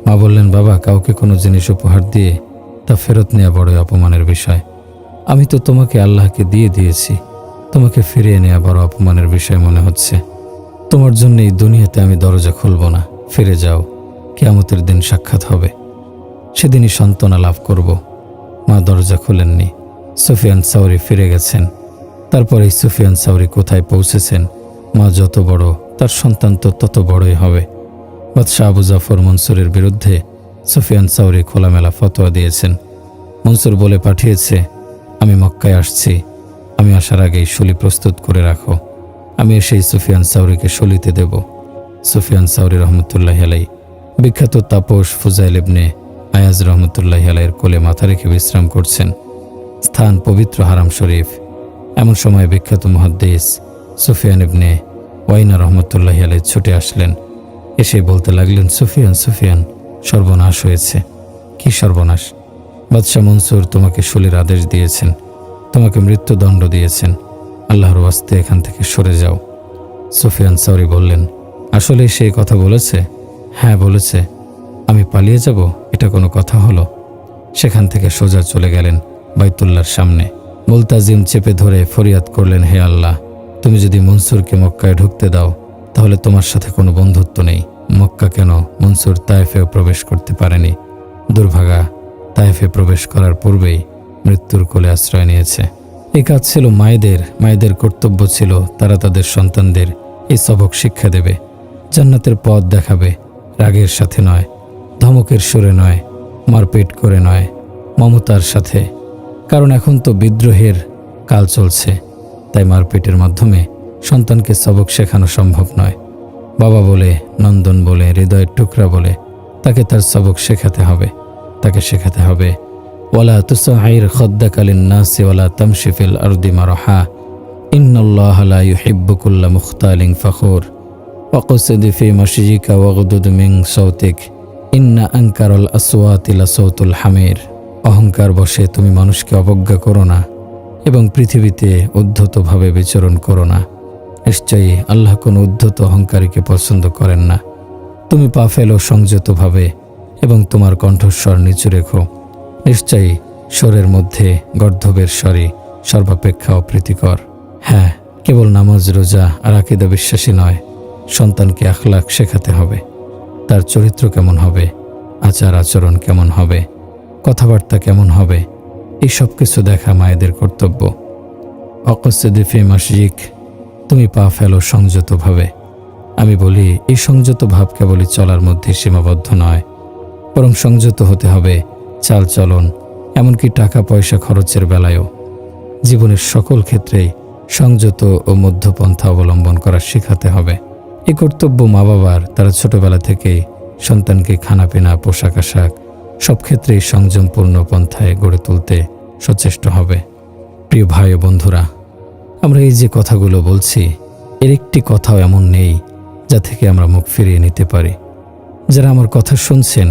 মা বললেন, বাবা, কাউকে কোনো জিনিস উপহার দিয়ে তা ফেরত নেওয়া বড়ই অপমানের বিষয়। আমি তো তোমাকে আল্লাহকে দিয়ে দিয়েছি, তোমাকে ফিরিয়ে নেওয়া বড় অপমানের বিষয় মনে হচ্ছে। তোমার জন্য এই দুনিয়াতে আমি দরজা খুলব না, ফিরে যাও, কিয়ামতের দিন সাক্ষাৎ হবে, সেদিনই সান্ত্বনা লাভ করব। মা দরজা খুলেননি। সুফিয়ান সাউরি ফিরে গেছেন। তারপরে সুফিয়ান সাউরি কোথায় পৌঁছেছেন, মা যত বড় তার সন্তান তো তত বড়ই হবে। বাদশাহ আবু জাফর মনসুরের বিরুদ্ধে সুফিয়ান সাউরি খোলামেলা ফতোয়া দিয়েছেন। মনসুর বলে পাঠিয়েছে, আমি মক্কায় আসছি, আমি আসার আগেই শলি প্রস্তুত করে রাখো, আমি এসেই সুফিয়ান সাউরিকে শলিতে দেব। সুফিয়ান সাউরি রহমতুল্লাহি আলাইহি বিখ্যাত তাপস ফুজাইল ইবনে আয়াজ রহমতুল্লাহি আলাইহির কোলে মাথা রেখে বিশ্রাম করছেন। স্থান পবিত্র হারাম শরীফ। এমন সময় বিখ্যাত মুহাদ্দিস সুফিয়ান ইবনে ওয়াইনা রহমতুল্লাহি আলাইহি ছুটে আসলেন। এসে বলতে লাগলেন, সুফিয়ান, সুফিয়ান, সর্বনাশ হয়েছে। কি সর্বনাশ? বাদশাহ মনসুর তোমাকে শলির আদেশ দিয়েছেন, তোমাকে মৃত্যুদণ্ড দিয়েছেন। আল্লাহর ওয়াস্তে এখান থেকে সরে যাও। সুফিয়ান সাউরি বললেন, আসলে সে কথা বলেছে? হ্যাঁ বলেছে। আমি পালিয়ে যাব, এটা কোনো কথা হলো? সেখান থেকে সোজা চলে গেলেন বাইতুল্লাহর সামনে। মুলতাজিম চেপে ধরে ফরিয়াদ করলেন, হে আল্লাহ, তুমি যদি মনসুরকে মক্কায় ঢুকতে দাও তাহলে তোমার সাথে কোনো বন্ধুত্ব নেই। মক্কা কেন, মনসুর তায়েফেও প্রবেশ করতে পারেনি। দুর্ভাগা, তায়েফে প্রবেশ করার পূর্বেই মৃত্যুর কোলে আশ্রয় নিয়েছে। এই কাজ ছিল মায়েদের। মায়েদের কর্তব্য ছিল তারা তাদের সন্তানদের এই সবক শিক্ষা দেবে, জান্নাতের পথ দেখাবে। রাগের সাথে নয়, ধমকের সুরে নয়, মারপিট করে নয়, মমতার সাথে। কারণ এখন তো বিদ্রোহের কাল চলছে, তাই মারপিটের মাধ্যমে সন্তানকে সবক শেখানো সম্ভব নয়। বাবা বলে, নন্দন বলে, হৃদয়ের টুকরা বলে তাকে তার সবক শেখাতে হবে। তাকে শেখাতে হবে, ওয়ালা তুসাইর খদ্দাকা লিন্নাসি ওয়ালা তামশি ফিল আরদি মারহা ইন্নাল্লাহা লা ইউহিব্বু কুল্লা মুখতালিন ফখুর ওয়াকসিদ ফি মাশিকা ওয়াগদুদ মিন সাওতিক ইন্না আনকারাল আসওয়াতি লাসাউতুল হামির। অহংকার বশে তুমি মানুষকে অবজ্ঞা করো না এবং পৃথিবীতে উদ্ধতভাবে বিচরণ করো না। নিশ্চয়ই আল্লাহ কোনো উদ্ধত অহংকারীকে পছন্দ করেন না। তুমি পা ফেলো সংযতভাবে এবং তোমার কণ্ঠস্বর নিচু রেখো। নিশ্চয়ই স্বরের মধ্যে গর্ধবের স্বরই সর্বাপেক্ষা অপ্রীতিকর। হ্যাঁ, কেবল নামাজ, রোজা আর আকীদা বিশ্বাসী নয়, সন্তানকে আখলাক শেখাতে হবে। তার চরিত্র কেমন হবে, আচার আচরণ কেমন হবে, কথাবার্তা কেমন হবে, এই সব কিছু দেখা মায়েদের কর্তব্য। অকসিদ ফি মাশিক, তুমি পা ফেলো সংযতভাবে। আমি বলি, এই সংযত ভাব কেবলই চলার মধ্যে সীমাবদ্ধ নয়, বরং সংযত হতে হবে চাল চলন, এমনকি টাকা পয়সা খরচের বেলায়ও। জীবনের সকল ক্ষেত্রেই সংযত ও মধ্যপন্থা অবলম্বন করা শেখাতে হবে। এই কর্তব্য মা বাবার। তারা ছোটবেলা থেকেই সন্তানকে খানাপিনা, পোশাক আশাক সব ক্ষেত্রেই সংযমপূর্ণ পন্থায় গড়ে তুলতে সচেষ্ট হবে। প্রিয় ভাই ও বন্ধুরা, আমরা এই যে কথাগুলো বলছি, এর একটি কথাও এমন নেই যা থেকে আমরা মুখ ফিরিয়ে নিতে পারি। যারা আমার কথা শুনছেন,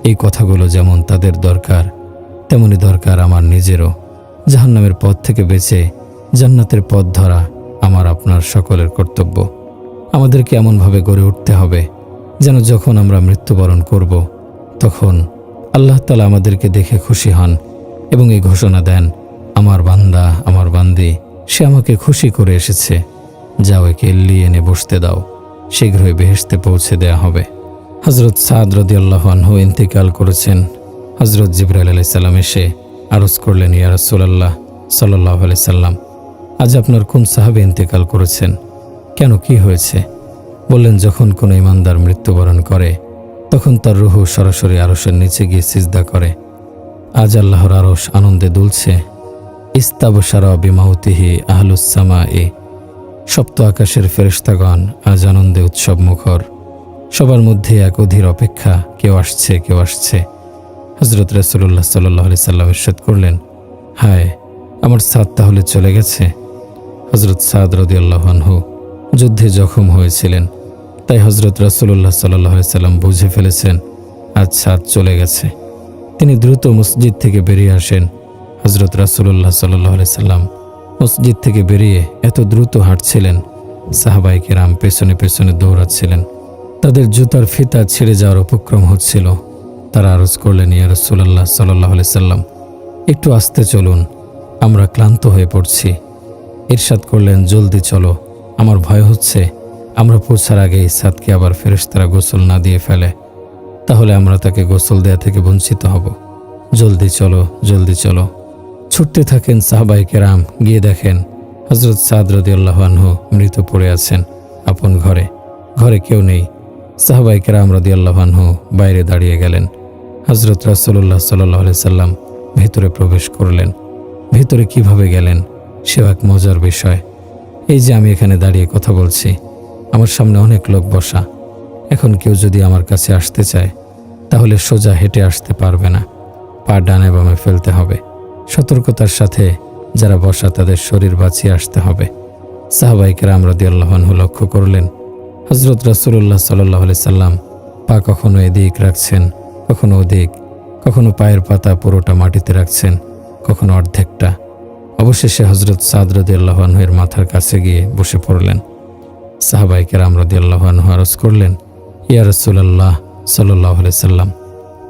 এই কথাগুলো যেমন তাদের দরকার, তেমনি দরকার আমার নিজেরও। জাহান্নামের পথ থেকে বেঁচে জান্নাতের পথ ধরা আমার আপনার সকলের কর্তব্য। আমাদেরকে এমনভাবে গড়ে উঠতে হবে যেন যখন আমরা মৃত্যুবরণ করব, তখন আল্লাহ তাআলা আমাদেরকে দেখে খুশি হন এবং এই ঘোষণা দেন, আমার বান্দা, আমার বান্দি, সে আমাকে খুশি করে এসেছে, যাও একে এল্লিয়ে এনে বসতে দাও, শীঘ্রই বেহেশতে পৌঁছে দেয়া হবে। হযরত সাদ রাদিয়াল্লাহু আনহু ইন্তেকাল করেছেন। হযরত জিবরাইল আলাইহিস সালাম এসে আরজ করলেন, ইয়া রাসূলুল্লাহ সাল্লাল্লাহু আলাইহি সাল্লাম, আজ আপনার কোন সাহাবী ইন্তেকাল করেছেন? কেন, কি হয়েছে? বললেন, যখন কোনো ইমানদার মৃত্যুবরণ করে তখন তার রূহ সরাসরি আরশের নিচে গিয়ে সিজদা করে। আজ আল্লাহর আরশ আনন্দে দুলছে। ইস্তাবশারা বিমাউতিহি আহলুস সামাই, সপ্ত আকাশের ফেরেশতাগণ আজ আনন্দে উৎসব মুখর। সবার মধ্যে এক অধীর অপেক্ষা, কেউ আসছে, কেউ আসছে। হযরত রাসূলুল্লাহ সাল্লাল্লাহু আলাইহি সাল্লাম ইরশাদ করলেন, হায়, আমার সাদ তাহলে চলে গেছে। হযরত সাদ রাদিয়াল্লাহু আনহু যুদ্ধে জখম হয়েছিলেন, তাই হযরত রাসূলুল্লাহ সাল্লাল্লাহু আলাইহি সাল্লাম বুঝে ফেলেছেন আজ সাদ চলে গেছে। তিনি দ্রুত মসজিদ থেকে বেরিয়ে আসেন। হযরত রাসূলুল্লাহ সাল্লাল্লাহু আলাইহি সাল্লাম মসজিদ থেকে বেরিয়ে এত দ্রুত হাঁটছিলেন, সাহাবায়ে কেরাম পেছনে পেছনে দৌড়াচ্ছিলেন। তাদের জুতার ফিতা ছিঁড়ে যাওয়ার উপক্রম হচ্ছিল। তারা আরজ করলেন, ইয়া রাসূলুল্লাহ সাল্লাল্লাহু আলাইহি সাল্লাম, একটু আস্তে চলুন, আমরা ক্লান্ত হয়ে পড়ছি। ইরশাদ করলেন, জলদি চলো, আমার ভয় হচ্ছে আমরা পৌঁছার আগেই সাদকে আবার ফেরেশতারা গোসল না দিয়ে ফেলে, তাহলে আমরা তাকে গোসল দেয়া থেকে বঞ্চিত হব। জলদি চলো, জলদি চলো। ছুটতে থাকেন সাহাবায়ে কেরাম। গিয়ে দেখেন হযরত সাদ রাদিয়াল্লাহু আনহু মৃত পড়ে আছেন আপন ঘরে। ঘরে কেউ নেই। সাহাবায়ে কেরাম রাদিয়াল্লাহু আনহু বাইরে দাঁড়িয়ে গেলেন। হযরত রাসূলুল্লাহ সাল্লাল্লাহু আলাইহি সাল্লাম ভেতরে প্রবেশ করলেন। ভেতরে কিভাবে গেলেন সে এক মজার বিষয়। এই যে আমি এখানে দাঁড়িয়ে কথা বলছি, আমার সামনে অনেক লোক বসা। এখন কেউ যদি আমার কাছে আসতে চায় তাহলে সোজা হেঁটে আসতে পারবে না, পা ডানে বামে ফেলতে হবে। সতর্কতার সাথে যারা বসা তাদের শরীর বাঁচিয়ে আসতে হবে। সাহাবায়ে কেরাম রাদিয়াল্লাহু আনহু লক্ষ্য করলেন হযরত রাসূলুল্লাহ সাল্লাল্লাহু আলাইহি সাল্লাম পা কখনো এদিক রাখছেন, কখনো ওদিক, কখনো পায়ের পাতা পুরোটা মাটিতে রাখছেন, কখনো অর্ধেকটা। অবশেষে হযরত সাদ রাদিয়াল্লাহু আনহু এর মাথার কাছে গিয়ে বসে পড়লেন। সাহাবায়ে কেরাম রাদিয়াল্লাহু আনহু আরজ করলেন, ইয়া রাসূলুল্লাহ সাল্লাল্লাহু আলাইহি সাল্লাম,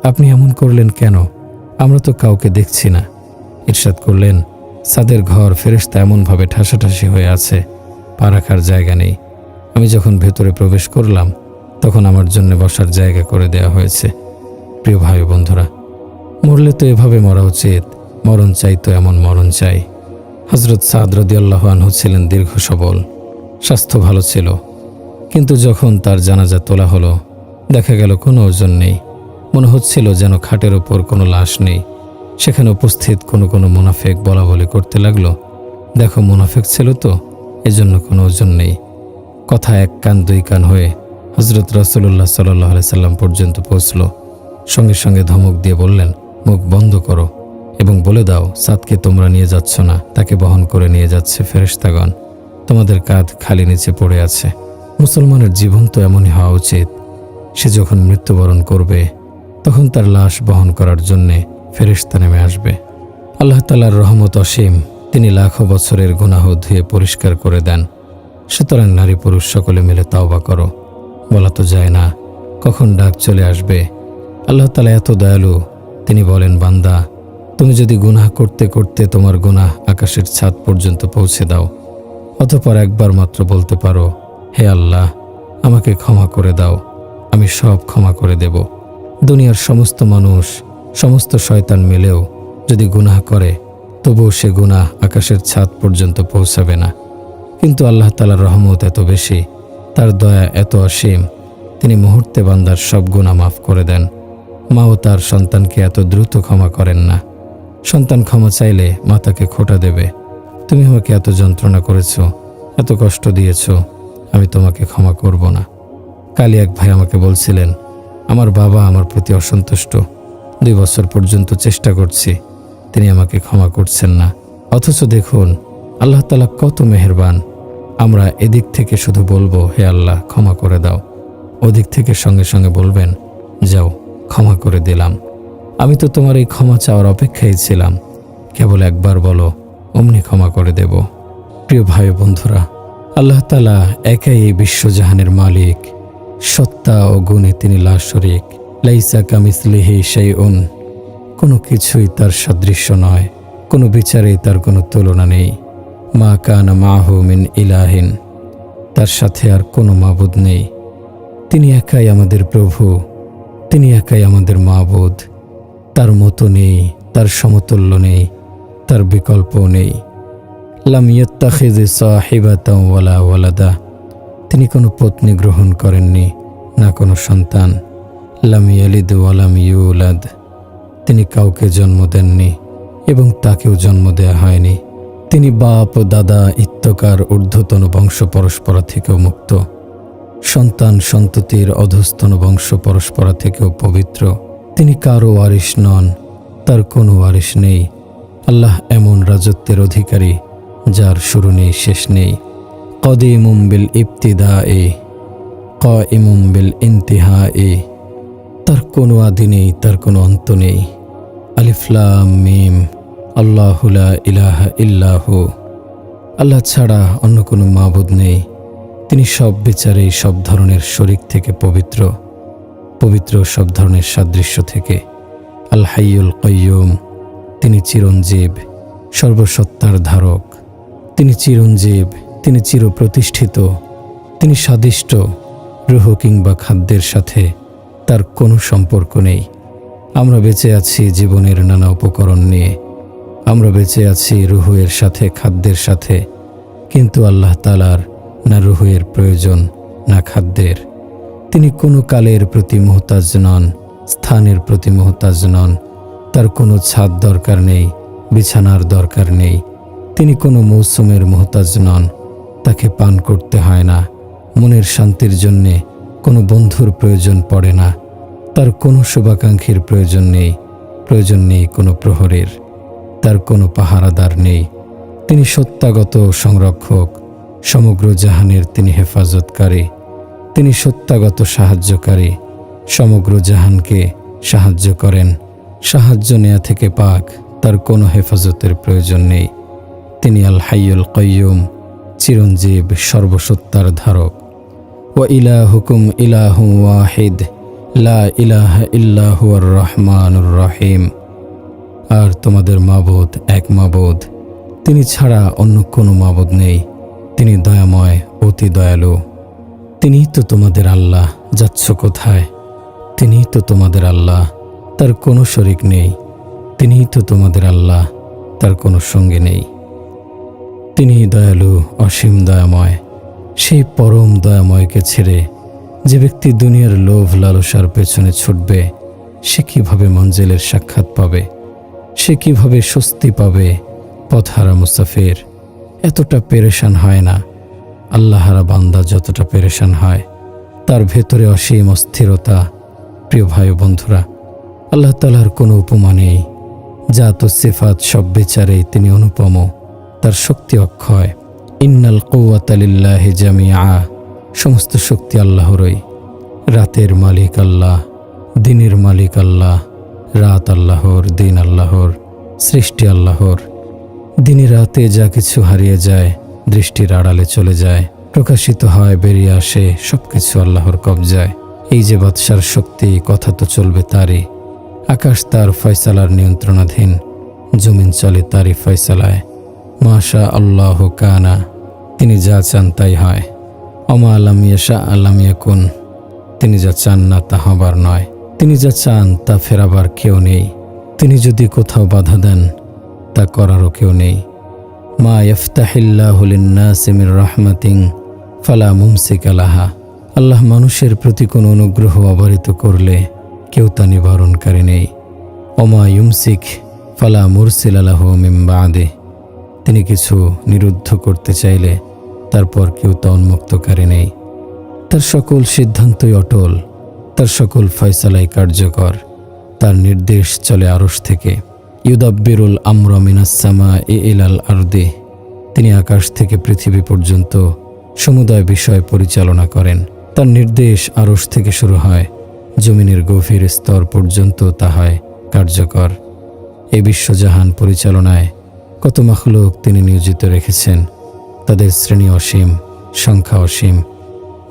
আপনি এমন করলেন কেন? আমরা তো কাউকে দেখছি না। ইরশাদ করলেন, ছাদের ঘর ফেরেশতা এমনভাবে ঠাসাঠাসি হয়ে আছে, পা রাখার জায়গা নেই। আমি যখন ভেতরে প্রবেশ করলাম তখন আমার জন্য বসার জায়গা করে দেওয়া হয়েছে। প্রিয় ভাই ও বন্ধুরা, মরলে তো এভাবে মরা উচিত, মরণ চাই তো এমন মরণ চাই। হযরত সাদ রাদিয়াল্লাহু আনহু ছিলেন দীর্ঘ সবল, স্বাস্থ্য ভালো ছিল, কিন্তু যখন তার জানাজা তোলা হলো দেখা গেল কোনো ওজন নেই। মনে হচ্ছিল যেন খাটের ওপর কোনো লাশ নেই। সেখানে উপস্থিত কোনো মুনাফিক বলা বলি করতে লাগলো, দেখো মুনাফিক ছিল তো, এজন্য কোনো ওজন নেই। কথা এক কান দুই কান হয়ে হযরত রাসূলুল্লাহ সাল্লাল্লাহু আলাইহি সাল্লাম পর্যন্ত পৌঁছল। সঙ্গে সঙ্গে ধমক দিয়ে বললেন, মুখ বন্ধ করো এবং বলে দাও, সাদকে তোমরা নিয়ে যাচ্ছ না, তাকে বহন করে নিয়ে যাচ্ছে ফেরেশতাগণ। তোমাদের কাঁধ খালি নিচে পড়ে আছে। মুসলমানের জীবন তো এমনই হওয়া উচিত। সে যখন মৃত্যুবরণ করবে তখন তার লাশ বহন করার জন্যে ফেরেশতা নেমে আসবে। আল্লাহ তাআলার রহমত অসীম, তিনি লাখো বছরের গুনাহ ধুয়ে পরিষ্কার করে দেন। সুতরাং নারী পুরুষ সকলে মিলে তাওবা করো। বলা তো যায় না কখন ডাক চলে আসবে। আল্লাহ তাআলা এত দয়ালু, তিনি বলেন, বান্দা তুমি যদি গুনাহ করতে করতে তোমার গুনাহ আকাশের ছাদ পর্যন্ত পৌঁছে দাও, অতঃপর একবার মাত্র বলতে পারো, হে আল্লাহ আমাকে ক্ষমা করে দাও, আমি সব ক্ষমা করে দেব। দুনিয়ার সমস্ত মানুষ, সমস্ত শয়তান মিলেও যদি গুনাহ করে তবুও সে গুনাহ আকাশের ছাদ পর্যন্ত পৌঁছাবে না। কিন্তু আল্লাহ তাআলার রহমত এত বেশি, তার দয়া এত অসীম, তিনি মুহূর্তে বান্দার সব গুনাহ মাফ করে দেন। মাও তার সন্তানকে এত দ্রুত ক্ষমা করেন না। সন্তান ক্ষমা চাইলে মা তাকে খোঁটা দেবে, তুমি আমাকে এত যন্ত্রণা করেছ, এত কষ্ট দিয়েছ, আমি তোমাকে ক্ষমা করব না। কালই এক ভাই আমাকে বলছিলেন, আমার বাবা আমার প্রতি অসন্তুষ্ট, 2 বছর পর্যন্ত চেষ্টা করছি, তিনি আমাকে ক্ষমা করছেন না। অথচ দেখুন আল্লাহ তাআলা কত মেহেরবান। আমরা এদিক থেকে শুধু বলবো, হে আল্লাহ ক্ষমা করে দাও, ওদিক থেকে সঙ্গে সঙ্গে বলবেন, যাও ক্ষমা করে দিলাম। আমি তো তোমার এই ক্ষমা চাওয়ার অপেক্ষায় ছিলাম, কেবল একবার বলো, অমনি ক্ষমা করে দেব। প্রিয় ভাই বন্ধুরা, আল্লাহ তাআলা একাই এই বিশ্বজাহানের মালিক। সত্তা ও গুণে তিনি লা শরীক, লাইসা কামিসলিহি শাইউন, কোনো কিছুই তার সাদৃশ্য নয়, কোনো বিচারে তার কোনো তুলনা নেই। মা কানা মাহু মিন ইলাহিন, তার সাথে আর কোনো মাবুদ নেই। তিনি একাই আমাদের প্রভু, তিনি একাই আমাদের মাবুদ। তার মতো নেই, তার সমতুল্য নেই, তার বিকল্প নেই। লাম ইয়াত্তাখিযি সাহিবাতাও ওয়ালা ওয়ালাদা, তিনি কোনো পত্নী গ্রহণ করেননি, না কোনো সন্তান। লাম ইয়ালিদ ওয়ালাম ইউলাদ, তিনি কাউকে জন্ম দেননি এবং তাকেও জন্ম দেয়া হয়নি। তিনি বাপ দাদা ইত্যকার ঊর্ধ্বতন বংশ পরস্পরা থেকেও মুক্ত, সন্তান সন্ততির অধস্তন বংশ পরস্পরা থেকেও পবিত্র। তিনি কারো ওয়ারিশ নন, তার কোনো ওয়ারিশ নেই। আল্লাহ এমন রাজত্বের অধিকারী যার শুরু নেই শেষ নেই। কদিমুম বিল ইবতিদায়ে কাইমুম বিল ইনতিহায়ে, তার কোনো আদি নেই, তার কোনো অন্ত নেই। আলিফ লাম মিম, আল্লাহু লা ইলাহা ইল্লাহু, আল্লাহ ছাড়া অন্য কোনো মাবুদ নেই। তিনি সব বিচারেই সব ধরনের শরীক থেকে পবিত্র, পবিত্র সব ধরনের সাদৃশ্য থেকে। আল হাইয়ুল কাইয়ুম, তিনি চিরঞ্জীব, সর্বসত্তার ধারক। তিনি চিরঞ্জীব, তিনি চিরপ্রতিষ্ঠিত, তিনি স্বাদিষ্ট। রূহ কিংবা খাদ্যের সাথে তার কোনো সম্পর্ক নেই। আমরা বেঁচে আছি জীবনের নানা উপকরণ নিয়ে, আমরা বেঁচে আছি রূহের সাথে, খাদ্যের সাথে, কিন্তু আল্লাহ তাআলার না রূহের প্রয়োজন না খাদ্যের। তিনি কোনো কালের প্রতি মুহতাজ নন, স্থানের প্রতি মুহতাজ নন। তার কোনো ছাদ দরকার নেই, বিছানার দরকার নেই। তিনি কোনো মৌসুমের মুহতাজ নন, তাকে পান করতে হয় না। মনের শান্তির জন্যে কোনো বন্ধুর প্রয়োজন পড়ে না। তার কোনো শুভাকাঙ্ক্ষীর প্রয়োজন নেই কোনো প্রহরের। তার কোনো পাহারাদার নেই। তিনি সত্যাগত সংরক্ষক, সমগ্র জাহানের তিনি হেফাজতকারী। তিনি সত্যাগত সাহায্যকারী, সমগ্র জাহানকে সাহায্য করেন। সাহায্য নেয়া থেকে পাক, তার কোনো হেফাজতের প্রয়োজন নেই। তিনি আল হাইয়ুল কাইয়ুম, চিরঞ্জীব, সর্বসত্তার ধারক। ওয়া ইলাহুকুম ইলাহু ওয়াহিদ লা ইলাহা ইল্লা হুয়ার রহমানুর রহিম। আর তোমাদের মাবুদ এক মাবুদ, তিনি ছাড়া অন্য কোনো মাবুদ নেই। তিনি দয়াময়, অতি দয়ালু। তিনিই তো তোমাদের আল্লাহ। যাচ্ছ কোথায়? তিনিই তো তোমাদের আল্লাহ, তার কোনো শরিক নেই। তিনিই তো তোমাদের আল্লাহ, তার কোনো সঙ্গী নেই। তিনিই দয়ালু, অসীম দয়াময়। সেই পরম দয়াময়কে ছেড়ে যে ব্যক্তি দুনিয়ার লোভ লালসার পেছনে ছুটবে, সে কিভাবে মঞ্জিলের সাক্ষাৎ পাবে? সে কিভাবে স্বস্তি পাবে? পথহারা মুসাফির এতটা পেরেশান হয় না। আল্লাহহারা বান্দা যতটা পেরেশান হয়, তার ভেতরে অসীম অস্থিরতা। প্রিয় ভাই ও বন্ধুরা, আল্লাহ তাআলার কোনো উপমা নেই। জাত ও সিফাত সব বিচারেই তিনি অনুপম। তার শক্তি অক্ষয়। ইন্নাল কুওয়াতা লিল্লাহি জামিআ। সমস্ত শক্তি আল্লাহরই। রাতের মালিক আল্লাহ, দিনের মালিক আল্লাহ। রাত আল্লাহর, দিন আল্লাহর, সৃষ্টি আল্লাহর। দিনে রাতে যা কিছু হারিয়ে যায়, দৃষ্টির আড়ালে চলে যায়, প্রকাশিত হয়, বেরিয়ে আসে, সবকিছু আল্লাহর কবজায়। এই যে বাদশার শক্তি, কথা তো চলবে তারই। আকাশ তার ফয়সালার নিয়ন্ত্রণাধীন, জমিন চলে তারই ফয়সালায়। মাশা আল্লাহ কানা, তিনি যা চান তাই হয়। অমা আলাম ইয়াশা আলাম ইয়াকুন, তিনি যা চান না তা হবার নয়। তিনি যা চান তা ফেরাবার কেউ নেই। তিনি যদি কোথাও বাধা দেন, তা করারও কেউ নেই। মা ইয়াফতাহিল্লাহু লিন-নাসি মির রাহমাতিন ফালা মুমসিকা লাহা। আল্লাহ মানুষের প্রতি কোনো অনুগ্রহ অবারিত করলে কেউ তা নিবারণকারী নেই। ওমা ইউমসিক ফালা মুরসিলা লাহু মিন বাদি। তিনি কিছু নিরুদ্ধ করতে চাইলে তারপর কেউ তা উন্মুক্তকারী নেই। তার সকল সিদ্ধান্তই অটল, তার সকল ফয়সালাই কার্যকর। তার নির্দেশ চলে আরশ থেকে। ইউদাব্বিরুল আমরা মিনাস সামাই ইলাল আরদি। তিনি আকাশ থেকে পৃথিবী পর্যন্ত সমুদয় বিষয় পরিচালনা করেন। তার নির্দেশ আরশ থেকে শুরু হয়, জমিনের গভীর স্তর পর্যন্ত তা হয় কার্যকর। এই বিশ্বজাহান পরিচালনায় কত মাখলুক তিনি নিয়োজিত রেখেছেন। তাদের শ্রেণী অসীম, সংখ্যা অসীম।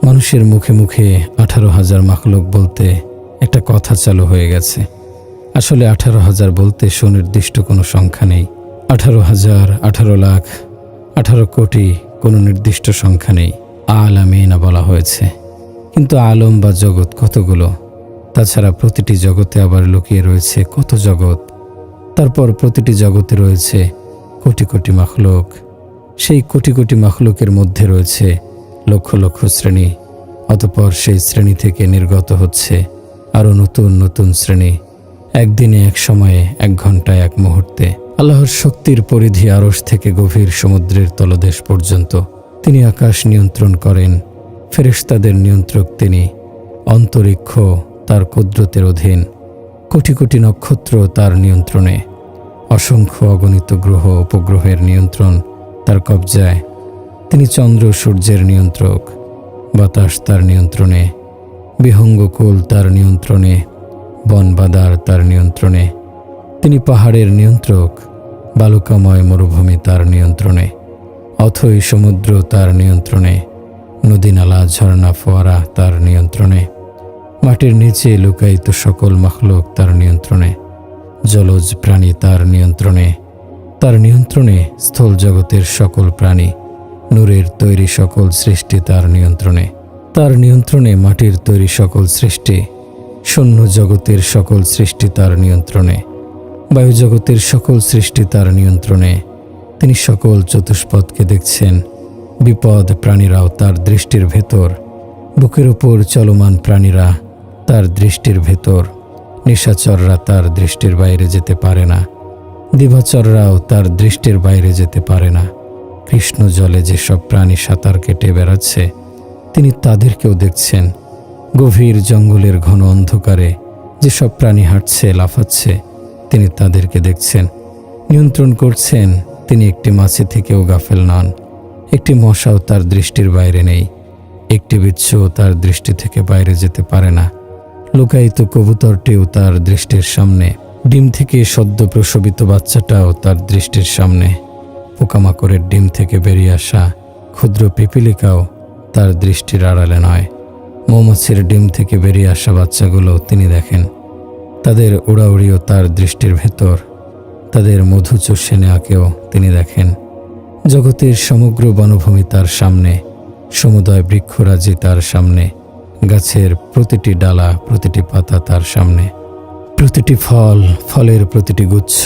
মানুষের মুখে মুখে 18,000 মাখলুক বলতে একটা কথা চালু হয়ে গেছে। আসলে 18,000 বলতে সুনির্দিষ্ট কোনো সংখ্যা নেই। 18,000, 18 লাখ, 18 কোটি, কোনো নির্দিষ্ট সংখ্যা নেই। আলামিনা বলা হয়েছে, কিন্তু আলম বা জগৎ কতগুলো। তাছাড়া প্রতিটি জগতে আবার লুকিয়ে রয়েছে কত জগৎ। তারপর প্রতিটি জগতে রয়েছে কোটি কোটি মাখলুক। সেই কোটি কোটি মাখলুকের মধ্যে রয়েছে লক্ষ লক্ষ শ্রেণী। অতঃপর সেই শ্রেণী থেকে নির্গত হচ্ছে আরও নতুন নতুন শ্রেণী। একদিনে, এক সময়ে, এক ঘন্টায়, এক মুহূর্তে। আল্লাহর শক্তির পরিধি আরশ থেকে গভীর সমুদ্রের তলদেশ পর্যন্ত। তিনি আকাশ নিয়ন্ত্রণ করেন, ফেরেশতাদের নিয়ন্ত্রক তিনি। অন্তরিক্ষ তার কুদরতের অধীন। কোটি কোটি নক্ষত্র তার নিয়ন্ত্রণে। অসংখ্য অগণিত গ্রহ উপগ্রহের নিয়ন্ত্রণ তার কবজায়। তিনি চন্দ্র সূর্যের নিয়ন্ত্রক। বাতাস তার নিয়ন্ত্রণে। বিহঙ্গকুল তার নিয়ন্ত্রণে। বনবাদার তার নিয়ন্ত্রণে। তিনি পাহাড়ের নিয়ন্ত্রক। বালুকাময় মরুভূমি তার নিয়ন্ত্রণে। অথই সমুদ্র তার নিয়ন্ত্রণে। নদীনালা, ঝর্ণা, ফোয়ারা তার নিয়ন্ত্রণে। মাটির নিচে লুকায়িত সকল মাখলুক তার নিয়ন্ত্রণে। জলজ প্রাণী তার নিয়ন্ত্রণে। তার নিয়ন্ত্রণে স্থল জগতের সকল প্রাণী। নূরের তৈরি সকল সৃষ্টি তার নিয়ন্ত্রণে। তার নিয়ন্ত্রণে মাটির তৈরি সকল সৃষ্টি। শূন্য জগতের সকল সৃষ্টি তার নিয়ন্ত্রণে। বায়ুজগতের সকল সৃষ্টি তার নিয়ন্ত্রণে। তিনি সকল চতুষ্পদকে দেখছেন। বিপদ প্রাণীরাও তার দৃষ্টির ভেতর। বুকের ওপর চলমান প্রাণীরা তার দৃষ্টির ভেতর। নিশাচররা তার দৃষ্টির বাইরে যেতে পারে না। দিবাচররাও তার দৃষ্টির বাইরে যেতে পারে না। কৃষ্ণ জলে যেসব প্রাণী সাঁতার কেটে বেড়াচ্ছে, তিনি তাদেরকেও দেখছেন। গভীর জঙ্গলের ঘন অন্ধকারে যেসব প্রাণী হাঁটছে, লাফাচ্ছে, তিনি তাদেরকে দেখছেন, নিয়ন্ত্রণ করছেন। তিনি একটি মাছি থেকেও গাফেল নন। একটি মশাও তার দৃষ্টির বাইরে নেই। একটি বিচ্ছুও তার দৃষ্টি থেকে বাইরে যেতে পারে না। লুকায়িত কবুতরটিও তার দৃষ্টির সামনে। ডিম থেকে সদ্য প্রসবিত বাচ্চাটাও তার দৃষ্টির সামনে। পোকামাকড়ের ডিম থেকে বেরিয়ে আসা ক্ষুদ্র পিপিলিকাও তার দৃষ্টির আড়ালে নয়। মৌমাছির ডিম থেকে বেরিয়ে আসা বাচ্চাগুলো তিনি দেখেন, তাদের উড়াউড়িও তার দৃষ্টির ভেতর। তাদের মধু চুষে নেওয়াকেও তিনি দেখেন। জগতের সমগ্র বনভূমি তার সামনে, সমুদয় বৃক্ষরাজি তার সামনে, গাছের প্রতিটি ডালা, প্রতিটি পাতা তার সামনে, প্রতিটি ফল, ফলের প্রতিটি গুচ্ছ,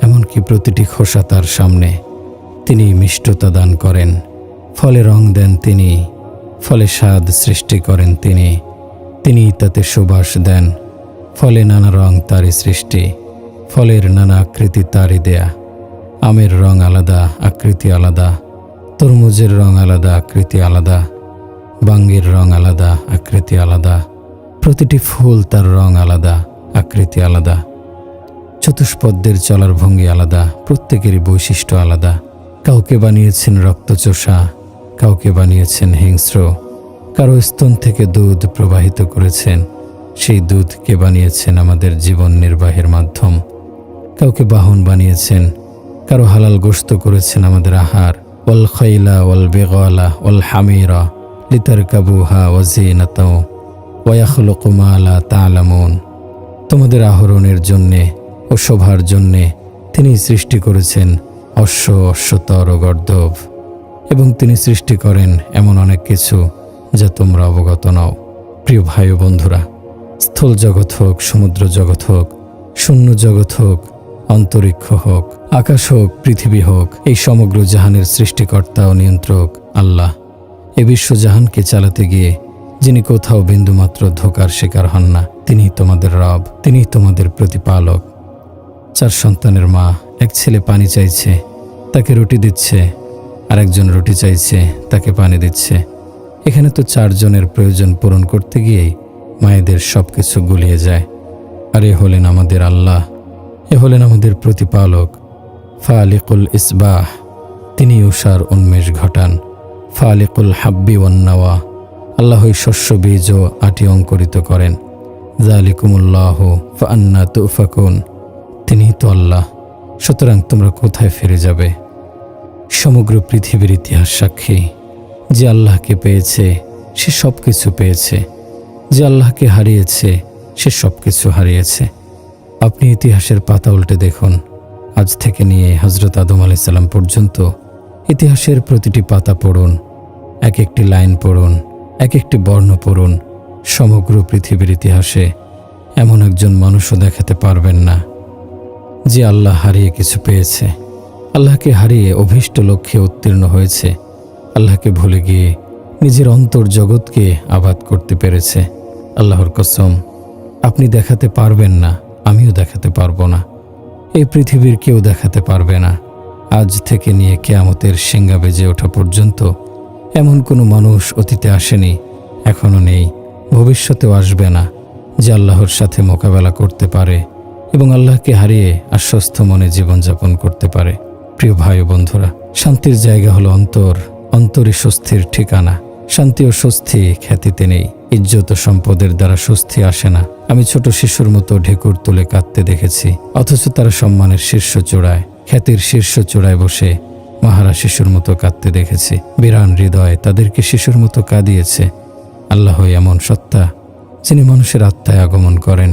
এমনকি প্রতিটি খোসা তার সামনে। তিনি মিষ্টতা দান করেন, ফলে রং দেন তিনি, ফলে স্বাদ সৃষ্টি করেন তিনি তাতে সুবাস দেন। ফলে নানা রং তারই সৃষ্টি, ফলের নানা আকৃতি তারই দেয়া। আমের রং আলাদা, আকৃতি আলাদা, তরমুজের রং আলাদা, আকৃতি আলাদা, বাঙ্গির রং আলাদা, আকৃতি আলাদা, প্রতিটি ফুল তার রং আলাদা, আকৃতি আলাদা। চতুষ্পদের চলার ভঙ্গি আলাদা, প্রত্যেকেরই বৈশিষ্ট্য আলাদা। কাউকে বানিয়েছেন রক্তচোষা, কাউকে বানিয়েছেন হিংস্র, কারো স্তন থেকে দুধ প্রবাহিত করেছেন, সেই দুধকে বানিয়েছেন আমাদের জীবন নির্বাহের মাধ্যম। কাউকে বাহন বানিয়েছেন, কারো হালাল গোশত করেছেন আমাদের আহার। ওয়াল খাইলা ওয়াল বিগালা ওয়াল হামিরা লিতারকাবুহা ওয়া জিনাতাও ওয়া ইয়াখলুকু মা লা তা'লামুন। তোমাদের আহরণের জন্যে ও শোভার জন্যে তিনি সৃষ্টি করেছেন অশ্ব, অশ্বতর ও গর্দভ, এবং তিনি সৃষ্টি করেন এমন অনেক কিছু যা তোমরা অবগত নও। প্রিয় ভাই ও বন্ধুরা, স্থল জগৎ হোক, সমুদ্র জগৎ হোক, শূন্য জগৎ হোক, অন্তরিক্ষ হোক, আকাশ হোক, পৃথিবী হোক, এই সমগ্র জাহানের সৃষ্টিকর্তা ও নিয়ন্ত্রক আল্লাহ। এ বিশ্বজাহানকে চালাতে গিয়ে যিনি কোথাও বিন্দুমাত্র ধোঁকার শিকার হন না, তিনি তোমাদের রব, তিনি তোমাদের প্রতিপালক। 4 সন্তানের মা, এক ছেলে পানি চাইছে, তাকে রুটি দিচ্ছে, আর একজন রুটি চাইছে, তাকে পানি দিচ্ছে। এখানে তো 4 জনের প্রয়োজন পূরণ করতে গিয়েই মায়েদের সব কিছু গুলিয়ে যায়। আর এ হলেন আমাদের আল্লাহ, এ হলেন আমাদের প্রতিপালক। ফালিকুল ইসবাহ, তিনি উষার উন্মেষ ঘটান। ফালিকুল হাব্বি ওয়ান্নাওয়া, আল্লাহই শস্য বীজ ও আটি অঙ্কুরিত করেন। যালিকুমুল্লাহু ফাআন্না তুফাকুন, তিনিই তো আল্লাহ, সুতরাং তোমরা কোথায় ফিরে যাবে? সমগ্র পৃথিবীর ইতিহাস সাক্ষী, যে আল্লাহকে পেয়েছে সে সব কিছু পেয়েছে, যে আল্লাহকে হারিয়েছে সে সব কিছু হারিয়েছে। আপনি ইতিহাসের পাতা উল্টে দেখুন, আজ থেকে নিয়ে হযরত আদম আলাইহিস সালাম পর্যন্ত ইতিহাসের প্রতিটি পাতা পড়ুন, এক একটি লাইন পড়ুন, এক একটি বর্ণ পড়ুন। সমগ্র পৃথিবীর ইতিহাসে এমন একজন মানুষও দেখাতে পারবেন না যে আল্লাহ হারিয়ে কিছু পেয়েছে, আল্লাহকে হারিয়ে অভীষ্ট লক্ষ্যে উত্তীর্ণ হয়েছে, আল্লাহকে ভুলে গিয়ে নিজের অন্তর জগৎকে আবাদ করতে পেরেছে। আল্লাহর কসম, আপনি দেখাতে পারবেন না, আমিও দেখাতে পারবো না, এই পৃথিবীর কেউ দেখাতে পারবে না। আজ থেকে নিয়ে কিয়ামতের সিংহা বেজে ওঠা পর্যন্ত এমন কোনো মানুষ অতীতে আসেনি, এখনও নেই, ভবিষ্যতেও আসবে না, যে আল্লাহর সাথে মোকাবেলা করতে পারে এবং আল্লাহকে হারিয়ে আশ্বস্ত মনে জীবনযাপন করতে পারে। প্রিয় ভাই ও বন্ধুরা, শান্তির জায়গা হলো অন্তর, অন্তরই স্বস্তির ঠিকানা। শান্তি ও স্বস্তি খ্যাতিতে নেই, ইজ্জত ও সম্পদের দ্বারা স্বস্তি আসে না। আমি ছোট শিশুর মতো ঢেকুর তুলে কাঁদতে দেখেছি, অথচ তারা সম্মানের শীর্ষ চূড়ায়, খ্যাতির শীর্ষ চূড়ায় বসে মহারা শিশুর মতো কাঁদতে দেখেছি। বিরান হৃদয় তাদেরকে শিশুর মতো কাঁদিয়েছে। আল্লাহ এমন সত্তা, যিনি মানুষের আত্মায় আগমন করেন।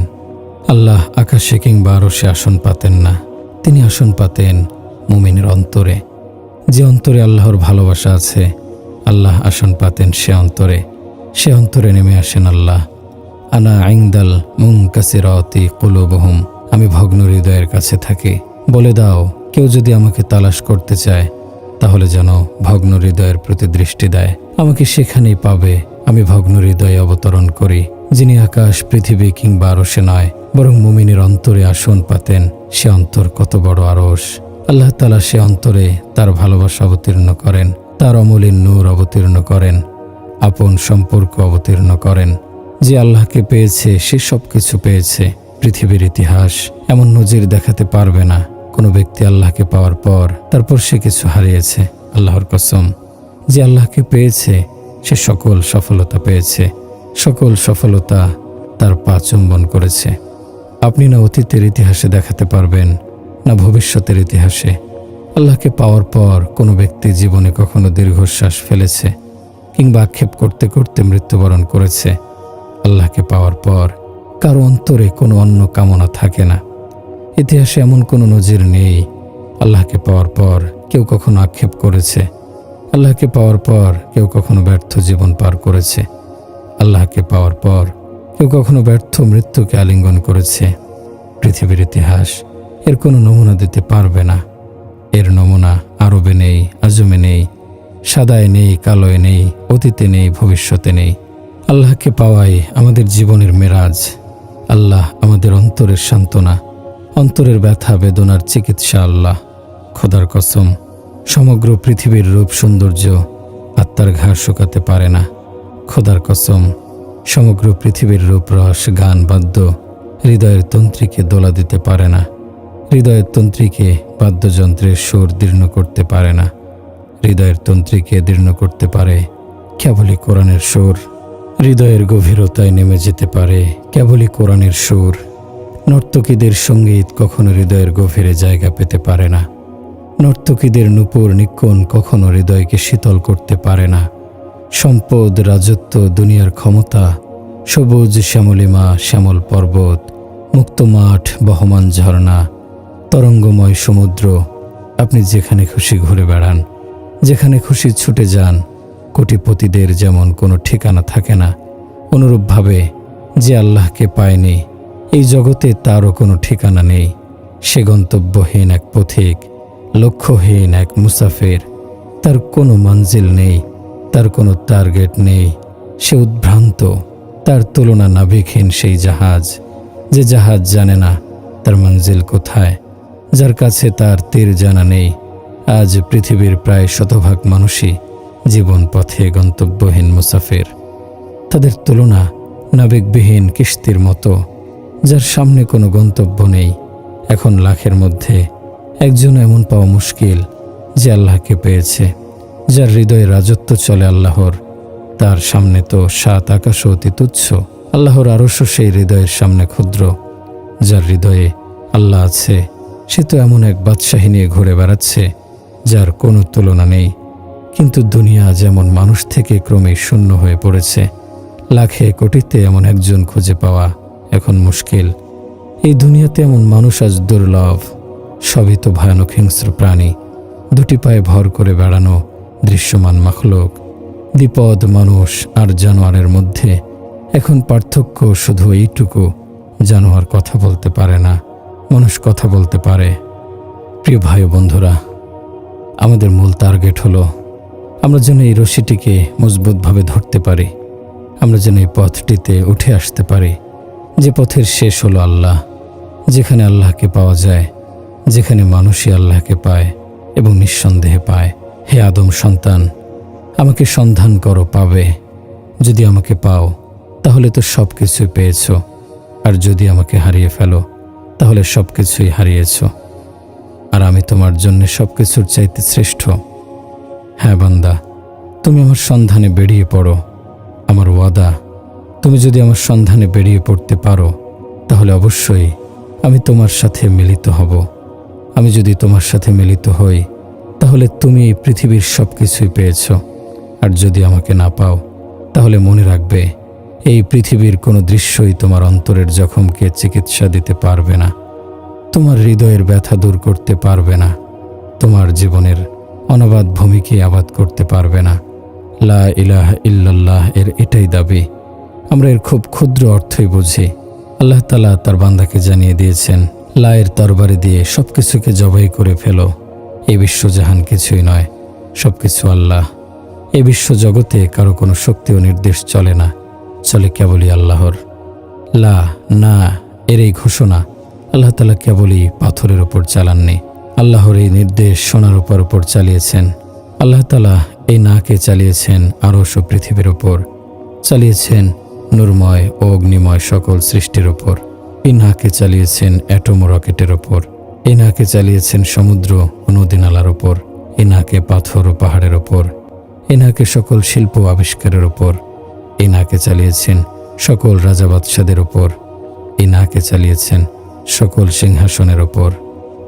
আল্লাহ আকাশে কিংবা আরশে আসন পাতেন না, তিনি আসন পাতেন মুমিনের অন্তরে। যে অন্তরে আল্লাহর ভালোবাসা আছে, আল্লাহ আসন পাতেন সে অন্তরে, সে অন্তরে নেমে আসেন আল্লাহ। আনা ইনদাল মুনকাসিরাতি কুলুবুহুম, আমি ভগ্ন হৃদয়ের কাছে থাকি। বলে দাও, কেউ যদি আমাকে তালাশ করতে চায়, তাহলে যেন ভগ্ন হৃদয়ের প্রতি দৃষ্টি দেয়, আমাকে সেখানেই পাবে। আমি ভগ্ন হৃদয়ে অবতরণ করি। যিনি আকাশ, পৃথিবী কিংবা আরশে নয়, বরং মুমিনের অন্তরে আসন পাতেন, সে অন্তর কত বড় আরশ! আল্লাহ তাআলা সে অন্তরে তার ভালোবাসা অবতীর্ণ করেন, তার অমলিন নূর অবতীর্ণ করেন, আপন সম্পর্ক অবতীর্ণ করেন। যে আল্লাহকে পেয়েছে সে সব কিছু পেয়েছে। পৃথিবীর ইতিহাস এমন নজির দেখাতে পারবে না কোনো ব্যক্তি আল্লাহকে পাওয়ার পর তারপর সে কিছু হারিয়েছে। আল্লাহর কসম, যে আল্লাহকে পেয়েছে সে সকল সফলতা পেয়েছে, সকল সফলতা তার পা চুম্বন করেছে। আপনি না অতীতের ইতিহাসে দেখাতে পারবেন, না ভবিষ্যতের ইতিহাসে। আল্লাহকে পাওয়ার পর কোনো ব্যক্তি জীবনে কখনো দীর্ঘশ্বাস ফেলেছে কিংবা আক্ষেপ করতে করতে মৃত্যুবরণ করেছে, আল্লাহকে পাওয়ার পর কারো অন্তরে কোনো অন্য কামনা থাকে না। ইতিহাসে এমন কোনো নজির নেই আল্লাহকে পাওয়ার পর কেউ কখনো আক্ষেপ করেছে, আল্লাহকে পাওয়ার পর কেউ কখনো ব্যর্থ জীবন পার করেছে, আল্লাহকে পাওয়ার পর কেউ কখনো ব্যর্থ মৃত্যুকে আলিঙ্গন করেছে। পৃথিবীর ইতিহাস এর কোনো নমুনা দিতে পারবে না। এর নমুনা আরবে নেই, আজমে নেই, সাদায় নেই, কালোয় নেই, অতীতে নেই, ভবিষ্যতে নেই। আল্লাহকে পাওয়াই আমাদের জীবনের মেরাজ। আল্লাহ আমাদের অন্তরের সান্ত্বনা, অন্তরের ব্যথা বেদনার চিকিৎসা। আল্লাহ, খোদার কসম, সমগ্র পৃথিবীর রূপ সৌন্দর্য আত্মার ঘা শুকাতে পারে না। খোদার কসম, সমগ্র পৃথিবীর রূপ রস গান বাদ্য হৃদয়ের তন্ত্রীকে দোলা দিতে পারে না। হৃদয়ের তন্ত্রীকে বাদ্যযন্ত্রের সুর দীর্ণ করতে পারে না। হৃদয়ের তন্ত্রীকে দীর্ণ করতে পারে কেবলই কোরআনের সুর। হৃদয়ের গভীরতায় নেমে যেতে পারে কেবলই কোরআনের সুর। নর্তকীদের সঙ্গীত কখনো হৃদয়ের গভীরে জায়গা পেতে পারে না। নর্তকীদের নূপুর নিক্কণ কখনো হৃদয়কে শীতল করতে পারে না। সম্পদ, রাজত্ব, দুনিয়ার ক্ষমতা, সবুজ শ্যামলিমা, শ্যামল পর্বত, মুক্ত মাঠ, বহমান ঝর্ণা, তরঙ্গময় সমুদ্র, আপনি যেখানে খুশি ঘুরে বেড়ান, যেখানে খুশি ছুটে যান। কোটিপতিদের যেমন কোনো ঠিকানা থাকে না, অনুরূপভাবে যে আল্লাহকে পায়নি এই জগতে তারও কোনো ঠিকানা নেই। সে গন্তব্যহীন এক পথিক, লক্ষ্যহীন এক মুসাফির। তার কোনো মঞ্জিল নেই, তার কোনো টার্গেট নেই। সে উদ্ভ্রান্ত। তার তুলনা নাবিকহীন সেই জাহাজ, যে জাহাজ জানে না তার মঞ্জিল কোথায়, যার কাছে তার তীর জানা নেই। আজ পৃথিবীর প্রায় শতভাগ মানুষই জীবন পথে গন্তব্যহীন মুসাফির। তাদের তুলনা নাবিকবিহীন কিস্তির মতো, যার সামনে কোনো গন্তব্য নেই। এখন লাখের মধ্যে একজন এমন পাওয়া মুশকিল যে আল্লাহকে পেয়েছে, যার হৃদয়ে রাজত্ব চলে আল্লাহর। তার সামনে তো 7 আকাশও অতি তুচ্ছ। আল্লাহর আরশও সেই হৃদয়ের সামনে ক্ষুদ্র। যার হৃদয়ে আল্লাহ আছে সে তো এমন এক বাদশাহী নিয়ে ঘুরে বেড়াচ্ছে যার কোনো তুলনা নেই। কিন্তু দুনিয়া যেমন মানুষ থেকে ক্রমেই শূন্য হয়ে পড়েছে। লাখে কোটিতে এমন একজন খুঁজে পাওয়া এখন মুশকিল। এই দুনিয়াতে এমন মানুষ আজ দুর্লভ। সবই তো ভয়ানক হিংস্র প্রাণী, 2টি পায়ে ভর করে বেড়ানো দৃশ্যমান মাখলুক। দ্বিপদ মানুষ আর জানোয়ারের মধ্যে এখন পার্থক্য শুধু এইটুকু, জানোয়ার কথা বলতে পারে না, মানুষ কথা বলতে পারে। প্রিয় ভাই ও বন্ধুরা, আমাদের মূল টার্গেট হলো আমরা যেন এই রশিটিকে মজবুতভাবে ধরতে পারি। আমরা যেন এই পথটিতে উঠে আসতে পারি, যে পথের শেষ হলো আল্লাহ, যেখানে আল্লাহকে পাওয়া যায়, যেখানে মানুষই আল্লাহকে পায় এবং নিঃসন্দেহে পায়। হে আদম সন্তান, আমাকে সন্ধান করো, পাবে। যদি আমাকে পাও তাহলে তো সব কিছুই পেয়েছ, আর যদি আমাকে হারিয়ে ফেলো তাহলে সব কিছুই হারিয়েছ। আর আমি তোমার জন্য সব কিছুর চাইতে শ্রেষ্ঠ। হ্যাঁ বান্দা, তুমি আমার সন্ধানে বেরিয়ে পড়ো। আমার ওয়াদা, তুমি যদি আমার সন্ধানে বেরিয়ে পড়তে পারো তাহলে অবশ্যই আমি তোমার সাথে মিলিত হব। আমি যদি তোমার সাথে মিলিত হই তাহলে তুমি এই পৃথিবীর সব কিছুই পেয়েছ। আর যদি আমাকে না পাও তাহলে মনে রাখবে, এই পৃথিবীর কোনো দৃশ্যই তোমার অন্তরের জখমকে চিকিৎসা দিতে পারবে না, তোমার হৃদয়ের ব্যথা দূর করতে পারবে না, তোমার জীবনের অনাবাদ ভূমিকে আবাদ করতে পারবে না। লা ইলাহা ইল্লাল্লাহ এর এটাই দাবি। আমরা এর খুব ক্ষুদ্র অর্থই বুঝি। আল্লাহ তাআলা তার বান্দাকে জানিয়ে দিয়েছেন, লা এর তরবারি দিয়ে সবকিছুকে জবাই করে ফেলো। এই বিশ্বজাহান কিছুই নয়, সবকিছু আল্লাহ। এই বিশ্ব জগতে কারো কোনো শক্তি ও নির্দেশ চলে না, চলে কেবলই আল্লাহর। লা না এর এই ঘোষণা আল্লাহ তাআলা কেবলই পাথরের ওপর চালাননি, আল্লাহর এই নির্দেশ সোনার উপর চালিয়েছেন। আল্লাহ তাআলা এই নাকে চালিয়েছেন আরশ ও পৃথিবীর ওপর, চালিয়েছেন নূরময় ও অগ্নিময় সকল সৃষ্টির ওপর। এই নাকে চালিয়েছেন অ্যাটম ও রকেটের ওপর। এই নাকে চালিয়েছেন সমুদ্র ও নদী নালার ওপর। এই নাকে পাথর ও পাহাড়ের ওপর। এই নাকে সকল শিল্প আবিষ্কারের ওপর। এই নাকে চালিয়েছেন সকল রাজা বাদশাদের ওপর। এই নাকে চালিয়েছেন সকল সিংহাসনের ওপর।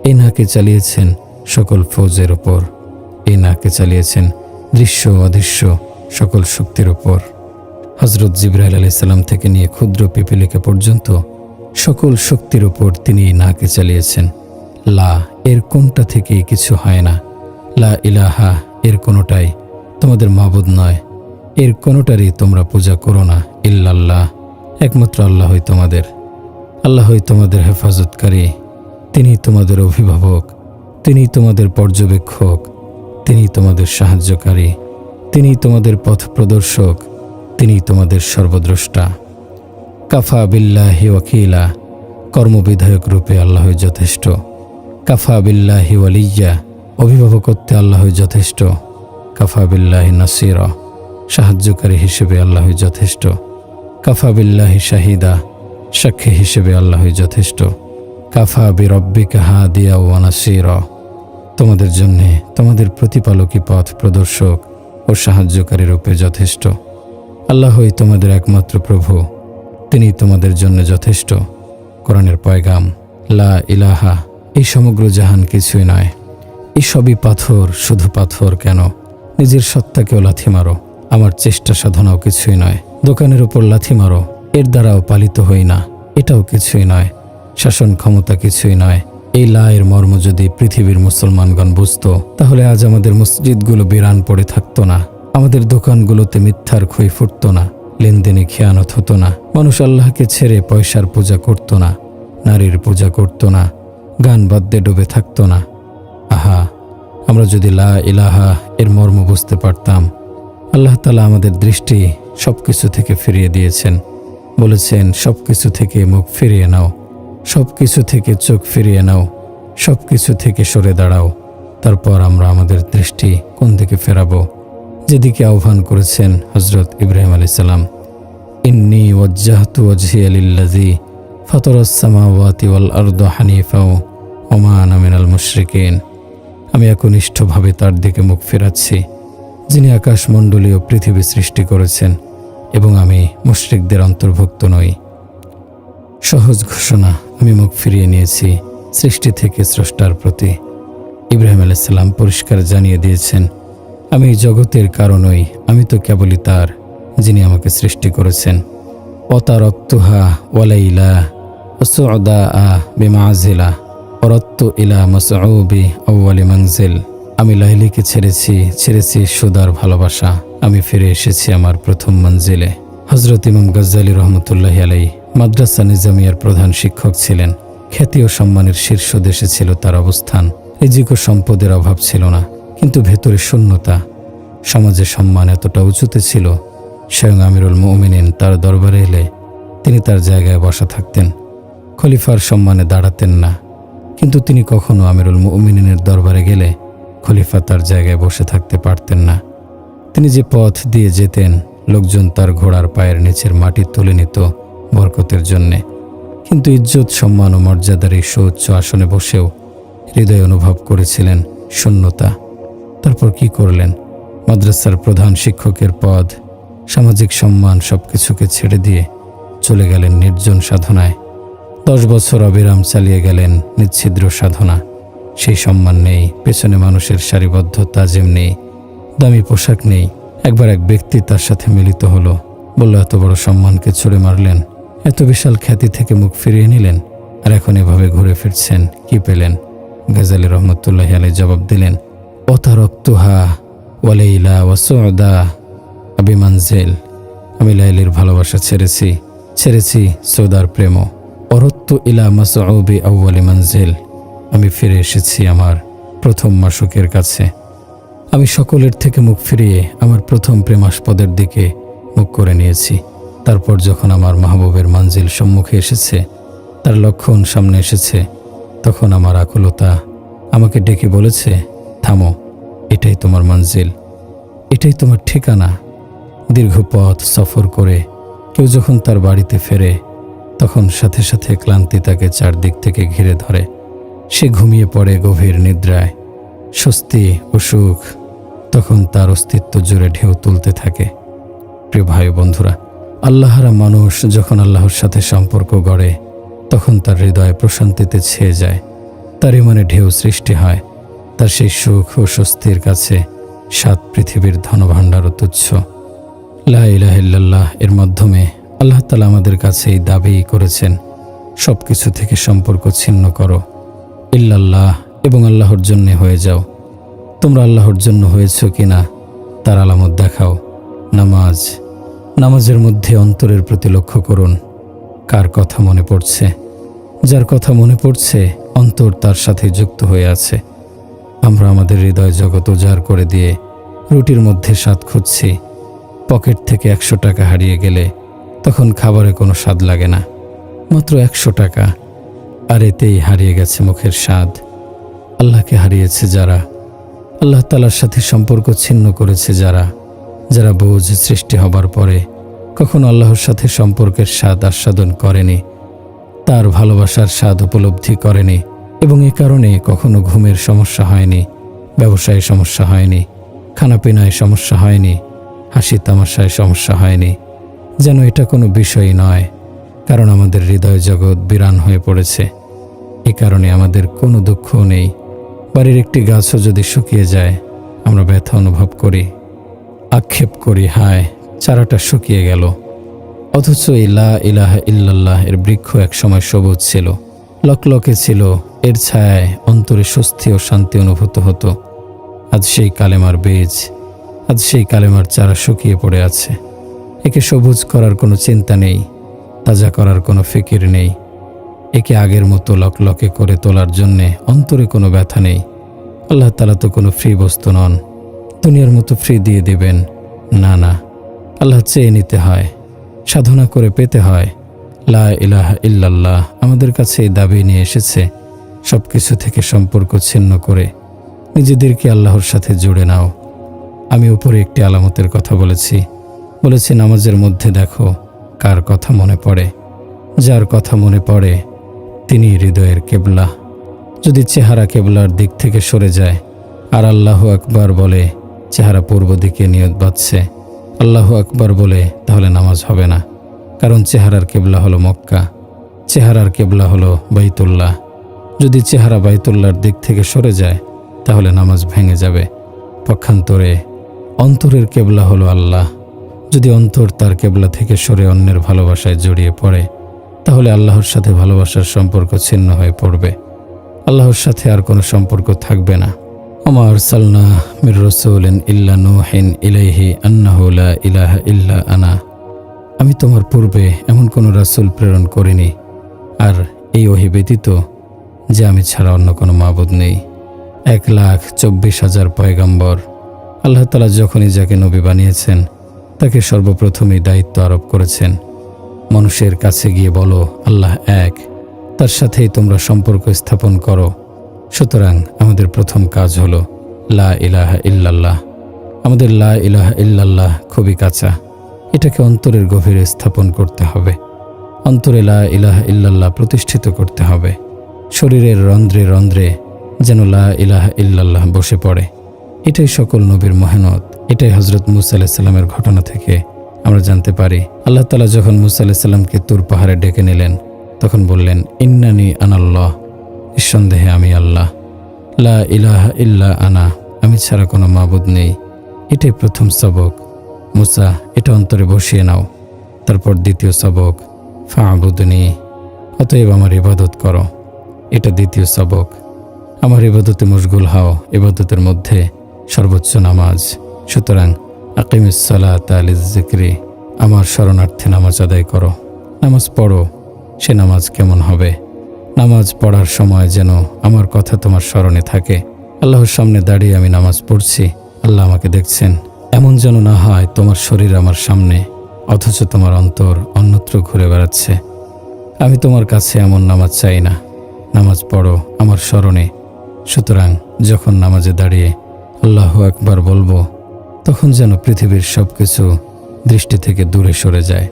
এই নাকে চালিয়েছেন সকল ফৌজের ওপর। এই নাকে চালিয়েছেন দৃশ্য অদৃশ্য সকল শক্তির ওপর। হজরত জিবরাইল আলাইহিস সালাম থেকে নিয়ে ক্ষুদ্র পিপিলিকা পর্যন্ত সকল শক্তির উপর তিনি এই নাকে চালিয়েছেন। লা এর কোনটা থেকেই কিছু হয় না। লা ইলাহা এর কোনোটাই তোমাদের মাবুদ নয়, এর কোনোটারই তোমরা পূজা করো না ইল্লাল্লাহ, একমাত্র আল্লাহই তোমাদের হেফাজতকারী। তিনি তোমাদের অভিভাবক, তিনি তোমাদের পর্যবেক্ষক, তিনি তোমাদের সাহায্যকারী, তিনি তোমাদের পথ প্রদর্শক, তিনি তোমাদের সর্বদ্রষ্টা। কাফা বিল্লাহি ওয়াকিলা, কর্মবিধায়ক রূপে আল্লাহই যথেষ্ট। কাফা বিল্লাহি ওয়ালিয়্যা, অভিভাবকত্বে আল্লাহই যথেষ্ট। কাফা বিল্লাহি নাসিরা, সাহায্যকারী হিসেবে আল্লাহই যথেষ্ট। কাফা বিল্লাহি শাহিদা, সাক্ষী হিসেবে আল্লাহই যথেষ্ট। কাফা বিরব্বিকা হাদিয়া ওয়া নাসিরা, তোমাদের জন্যে তোমাদের প্রতিপালকী পথ প্রদর্শক ও সাহায্যকারী রূপে যথেষ্ট। আল্লাহই তোমাদের একমাত্র প্রভু, তিনি তোমাদের জন্য যথেষ্ট। কোরআনের পয়গাম, লা ইলাহা, এই সমগ্র জাহান কিছুই নয়, এই সবই পাথর, শুধু পাথর কেন, নিজের সত্তাকেও লাথি মারো, আমার চেষ্টা সাধনাও কিছুই নয়। দোকানের উপর লাথি মারো, এর দ্বারাও পালিত হই না, এটাও কিছুই নয়। শাসন ক্ষমতা কিছুই নয়। এই লা এর মর্ম যদি পৃথিবীর মুসলমানগণ বুঝত, তাহলে আজ আমাদের মসজিদগুলো বিরান পড়ে থাকতো না, আমাদের দোকানগুলোতে মিথ্যার খই ফুটত না, লেনদেনে খেয়ানত হতো না, মানুষ আল্লাহকে ছেড়ে পয়সার পূজা করত না, নারীর পূজা করত না, গান বাদ্যে ডুবে থাকতো না। আহা, আমরা যদি লা ইলাহা এর মর্ম বুঝতে পারতাম। আল্লাহ তাআলা আমাদের দৃষ্টি সবকিছু থেকে ফিরিয়ে দিয়েছেন, বলেছেন সবকিছু থেকে মুখ ফিরিয়ে নাও, সবকিছু থেকে চোখ ফিরিয়ে নাও, সবকিছু থেকে সরে দাঁড়াও। তারপর আমরা আমাদের দৃষ্টি কোন দিকে ফেরাবো? যেদিকে আহ্বান করেছেন হজরত ইব্রাহিম আলাইহিস সালাম, ইন্নী ওয়াজ্জাহতু ওয়াজহিয়া লিল্লাযী ফাতারাস সামাওয়াতি ওয়াল আরদা হানিফা ওয়া মা আনা মিনাল মুশরিকিন। আমি একনিষ্ঠভাবে তার দিকে মুখ ফেরাচ্ছি, যিনি আকাশমণ্ডলীয় পৃথিবী সৃষ্টি করেছেন, এবং আমি মুশরিকদের অন্তর্ভুক্ত নই। সহজ ঘোষণা, আমি মুখ ফিরিয়ে নিয়েছি সৃষ্টি থেকে স্রষ্টার প্রতি। ইব্রাহিম আলাইহিস সালাম পরিষ্কার জানিয়ে দিয়েছেন, আমি জগতের কারণই, আমি তো কেবলই তার, যিনি আমাকে সৃষ্টি করেছেন। অতারক্তুহা ওয়ালাইলা ওসুদা বিমাজিলা অরত্তু ইলা মাসউবি আউয়ালি মানজিল। আমি লাইলিকে ছেড়েছি সুদার ভালোবাসা, আমি ফিরে এসেছি আমার প্রথম মঞ্জিলে। হযরত ইমাম গাজ্জালী রহমতুল্লাহি আলাইহি মাদ্রাসা নিজামিয়ার প্রধান শিক্ষক ছিলেন। খ্যাতি ও সম্মানের শীর্ষ দেশে ছিল তার অবস্থান। রিজিক ও সম্পদের অভাব ছিল না, কিন্তু ভেতরে শূন্যতা। সমাজে সম্মান এতটা উঁচুতে ছিল, স্বয়ং আমিরুল মুমিনিন তার দরবারে এলে তিনি তার জায়গায় বসা থাকতেন, খলিফার সম্মানে দাঁড়াতেন না। কিন্তু তিনি কখনো আমিরুল মুমিনিনের দরবারে গেলে খলিফা তার জায়গায় বসে থাকতে পারতেন না। তিনি যে পথ দিয়ে যেতেন, লোকজন তার ঘোড়ার পায়ের নিচের মাটি তুলে নিত বরকতের জন্যে। কিন্তু ইজ্জত, সম্মান ও মর্যাদার এই সুউচ্চ আসনে বসেও হৃদয় অনুভব করেছিলেন শূন্যতা। তারপর কি করলেন? মাদ্রাসার প্রধান শিক্ষকের পদ, সামাজিক সম্মান সবকিছুকে ছেড়ে দিয়ে চলে গেলেন নির্জন সাধনায়। 10 বছর অবিরাম চালিয়ে গেলেন নিচ্ছিদ্র সাধনা। সেই সম্মান নেই, পেছনে মানুষের সারিবদ্ধ তাজিম নেই, দামি পোশাক নেই। একবার এক ব্যক্তি তার সাথে মিলিত হলো, বলল, এত বড় সম্মানকে ছুড়ে মারলেন, এত বিশাল খ্যাতি থেকে মুখ ফিরিয়ে নিলেন, আর এখন এভাবে ঘুরে ফিরছেন, কি পেলেন? গাজ্জালী রহমতুল্লাহি আলাইহি জবাব দিলেন, অতারক্তুহা ওয়ালাইলা ওয়াসুদা বিমানজিল। আমি লাইলির ভালোবাসা ছেড়েছি সৌদার প্রেম। অরত্তু ইলা মাসউবি আউয়ালি মানজিল। আমি ফিরে এসেছি আমার প্রথম মাশুকের কাছে। আমি সকলের থেকে মুখ ফিরিয়ে আমার প্রথম প্রেমাস্পদের দিকে মুখ করে নিয়েছি। তারপর যখন আমার মাহবুবের মঞ্জিল সম্মুখে এসেছে, তার লক্ষণ সামনে এসেছে, তখন আমার আকুলতা আমাকে ডেকে বলেছে, থামো, এটাই তোমার মঞ্জিল, এটাই তোমার ঠিকানা। দীর্ঘ পথ সফর করে কেউ যখন তার বাড়িতে ফেরে, তখন সাথে সাথে ক্লান্তি তাকে চারদিক থেকে ঘিরে ধরে। সে ঘুমিয়ে পড়ে গভীর নিদ্রায়। স্বস্তি ও সুখ তখন তার অস্তিত্ব জুড়ে ঢেউ তুলতে থাকে। প্রিয় ভাই বন্ধুরা, আল্লাহরা মানুষ যখন আল্লাহর সাথে সম্পর্ক গড়ে, তখন তার হৃদয় প্রশান্তিতে ছেয়ে যায়, তার ইমানে ঢেউ সৃষ্টি হয়। তার সেই সুখ ও স্বস্তির কাছে 7 পৃথিবীর ধনভাণ্ডারও তুচ্ছ। লা ইলাহা ইল্লাল্লাহ এর মাধ্যমে আল্লাহ তাআলা আমাদের কাছে এই দাবি করেছেন, সব কিছু থেকে সম্পর্ক ছিন্ন করো, ইল্লাল্লাহ এবং আল্লাহর জন্য হয়ে যাও। তোমরা আল্লাহর জন্য হয়েছ কিনা তার আলামত দেখাও। নামাজের মধ্যে অন্তরের প্রতি লক্ষ্য করুন, কার কথা মনে পড়ছে। যার কথা মনে পড়ছে অন্তর তার সাথে যুক্ত হয়ে আছে। আমরা আমাদের হৃদয় জগৎ উজাড় করে দিয়ে রুটির মধ্যে স্বাদ খুঁজছি। পকেট থেকে 100 টাকা হারিয়ে গেলে তখন খাবারে কোনো স্বাদ লাগে না। মাত্র 100 টাকা, আর এতেই হারিয়ে গেছে মুখের স্বাদ। আল্লাহকে হারিয়েছে যারা, আল্লাহ তাআলার সাথে সম্পর্ক ছিন্ন করেছে যারা বোঝ সৃষ্টি হবার পরে কখনো আল্লাহর সাথে সম্পর্কের স্বাদ আস্বাদন করেনি, তার ভালোবাসার স্বাদ উপলব্ধি করেনি, এবং এ কারণে কখনো ঘুমের সমস্যা হয়নি, ব্যবসায় সমস্যা হয়নি, খানাপিনায় সমস্যা হয়নি, হাসি তামাশায় সমস্যা হয়নি। যেন এটা কোনো বিষয়ই নয়, কারণ আমাদের হৃদয় জগৎ বিরান হয়ে পড়েছে। এ কারণে আমাদের কোনো দুঃখও নেই। বাড়ির একটি গাছও যদি শুকিয়ে যায় আমরা ব্যথা অনুভব করি, আক্ষেপ করি, হায় চারাটা শুকিয়ে গেল। অথচ এই লা ইলাহা ইল্লাল্লাহ এর বৃক্ষ একসময় সবুজ ছিল, লকলকে ছিল, এর ছায়ায় অন্তরে স্বস্তি ও শান্তি অনুভূত হতো। আজ সেই কালেমার বীজ, আজ সেই কালেমার চারা শুকিয়ে পড়ে আছে। একে সবুজ করার কোনো চিন্তা নেই, তাজা করার কোনো ফিকির নেই। একে আগের মতো লকলকে করে তোলার জন্যে অন্তরে কোনো ব্যথা নেই। আল্লাহ তাআলা তো কোনো ফ্রি বস্তু নন, দুনিয়ার মতো ফ্রি দিয়ে দিবেন না। আল্লাহ চেয়ে নিতে হয়, সাধনা করে পেতে হয়। লা ইলাহা ইল্লাল্লাহ আমাদের কাছে এই দাবি নিয়ে এসেছে, সব কিছু থেকে সম্পর্ক ছিন্ন করে নিজেদেরকে আল্লাহর সাথে জুড়ে নাও। আমি উপরে একটি আলামতের কথা বলেছি নামাজের মধ্যে দেখো কার কথা মনে পড়ে। যার কথা মনে পড়ে তিনি হৃদয়ের কেবলা। যদি চেহারা কেবলার দিক থেকে সরে যায় আর আল্লাহু আকবার বলে চেহারা পূর্ব দিকে নিয়ত বাঁধছে, আল্লাহু আকবার বলে, তাহলে নামাজ হবে না। কারণ চেহারার কেবলা হলো মক্কা, চেহারার কেবলা হলো বাইতুল্লাহ। যদি চেহারা বাইতুল্লাহর দিক থেকে সরে যায় তাহলে নামাজ ভেঙে যাবে। পক্ষান্তরে অন্তরের কেবলা হলো আল্লাহ। যদি অন্তর তার কেবলা থেকে সরে অন্যের ভালোবাসায় জড়িয়ে পড়ে তাহলে আল্লাহর সাথে ভালোবাসার সম্পর্ক ছিন্ন হয়ে পড়বে, আল্লাহর সাথে আর কোনো সম্পর্ক থাকবে না। ওমা আরসালনা মির রাসূলিন ইল্লা নূহিন ইলাইহি আন্নাহু লা ইলাহা ইল্লা আনা। আমি তোমার পূর্বে এমন কোনো রাসূল প্রেরণ করিনি, আর এই ওহী ব্যতীত যে আমি ছাড়া অন্য কোনো মাবুদ নেই। 1,24,000 পয়গম্বর। আল্লাহ তাআলা যখনই যাকে নবী বানিয়েছেন তাকে সর্বপ্রথমই দায়িত্ব আরোপ করেছেন, মানুষের কাছে গিয়ে বলো আল্লাহ এক, তার সাথেই তোমরা সম্পর্ক স্থাপন করো। সুতরাং আমাদের প্রথম কাজ হলো লা ইলাহা ইল্লাল্লাহ। আমাদের লা ইলাহা ইল্লাল্লাহ খুবই কাঁচা, এটাকে অন্তরের গভীরে স্থাপন করতে হবে। অন্তরে লা ইলাহা ইল্লাল্লাহ প্রতিষ্ঠিত করতে হবে। শরীরের রন্ধ্রে রন্ধ্রে যেন লা ইলাহা ইল্লাল্লাহ বসে পড়ে। এটাই সকল নবীর মেহনত। এটাই হযরত মূসা আলাইহিস সালামের ঘটনা থেকে আমরা জানতে পারি। আল্লাহ তাআলা যখন মূসা আলাইহিস সালামকে তুর পাহাড়ে ডেকে নিলেন তখন বললেন, ইন্নানি আনাল্লাহ, নিঃসন্দেহে আমি আল্লাহ। লা ইলাহা ইল্লা আনা, আমি ছাড়া কোনো মাবুদ নেই। এটাই প্রথম সবক। মূসা, এটা অন্তরে বসিয়ে নাও। তারপর দ্বিতীয় সবক, ফা'বুদনি, অতএব আমার ইবাদত করো। এটা দ্বিতীয় সবক। আমার ইবাদতে মশগুল হও। ইবাদতের মধ্যে সর্বোচ্চ নামাজ। সুতরাং আকিমিস সালাতা লিযিকরি, আমার শরণার্থে নামাজ আদায় করো। নামাজ পড়ো। সে নামাজ কেমন হবে? নামাজ পড়ার সময় যেন আমার কথা তোমার স্মরণে থাকে। আল্লাহর সামনে দাঁড়িয়ে আমি নামাজ পড়ছি, আল্লাহ আমাকে দেখছেন। এমন যেন না হয় তোমার শরীর আমার সামনে অথচ তোমার অন্তর অন্যত্র ঘুরে বেড়াচ্ছে। আমি তোমার কাছে এমন নামাজ চাই না। নামাজ পড়ো আমার স্মরণে। সুতরাং যখন নামাজে দাঁড়িয়ে আল্লাহু আকবার বলবো তখন যেন পৃথিবীর সব কিছু দৃষ্টি থেকে দূরে সরে যায়,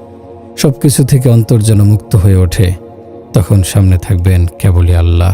সব কিছু থেকে অন্তর যেন মুক্ত হয়ে ওঠে। তখন সামনে থাকবেন কেবলই আল্লাহ।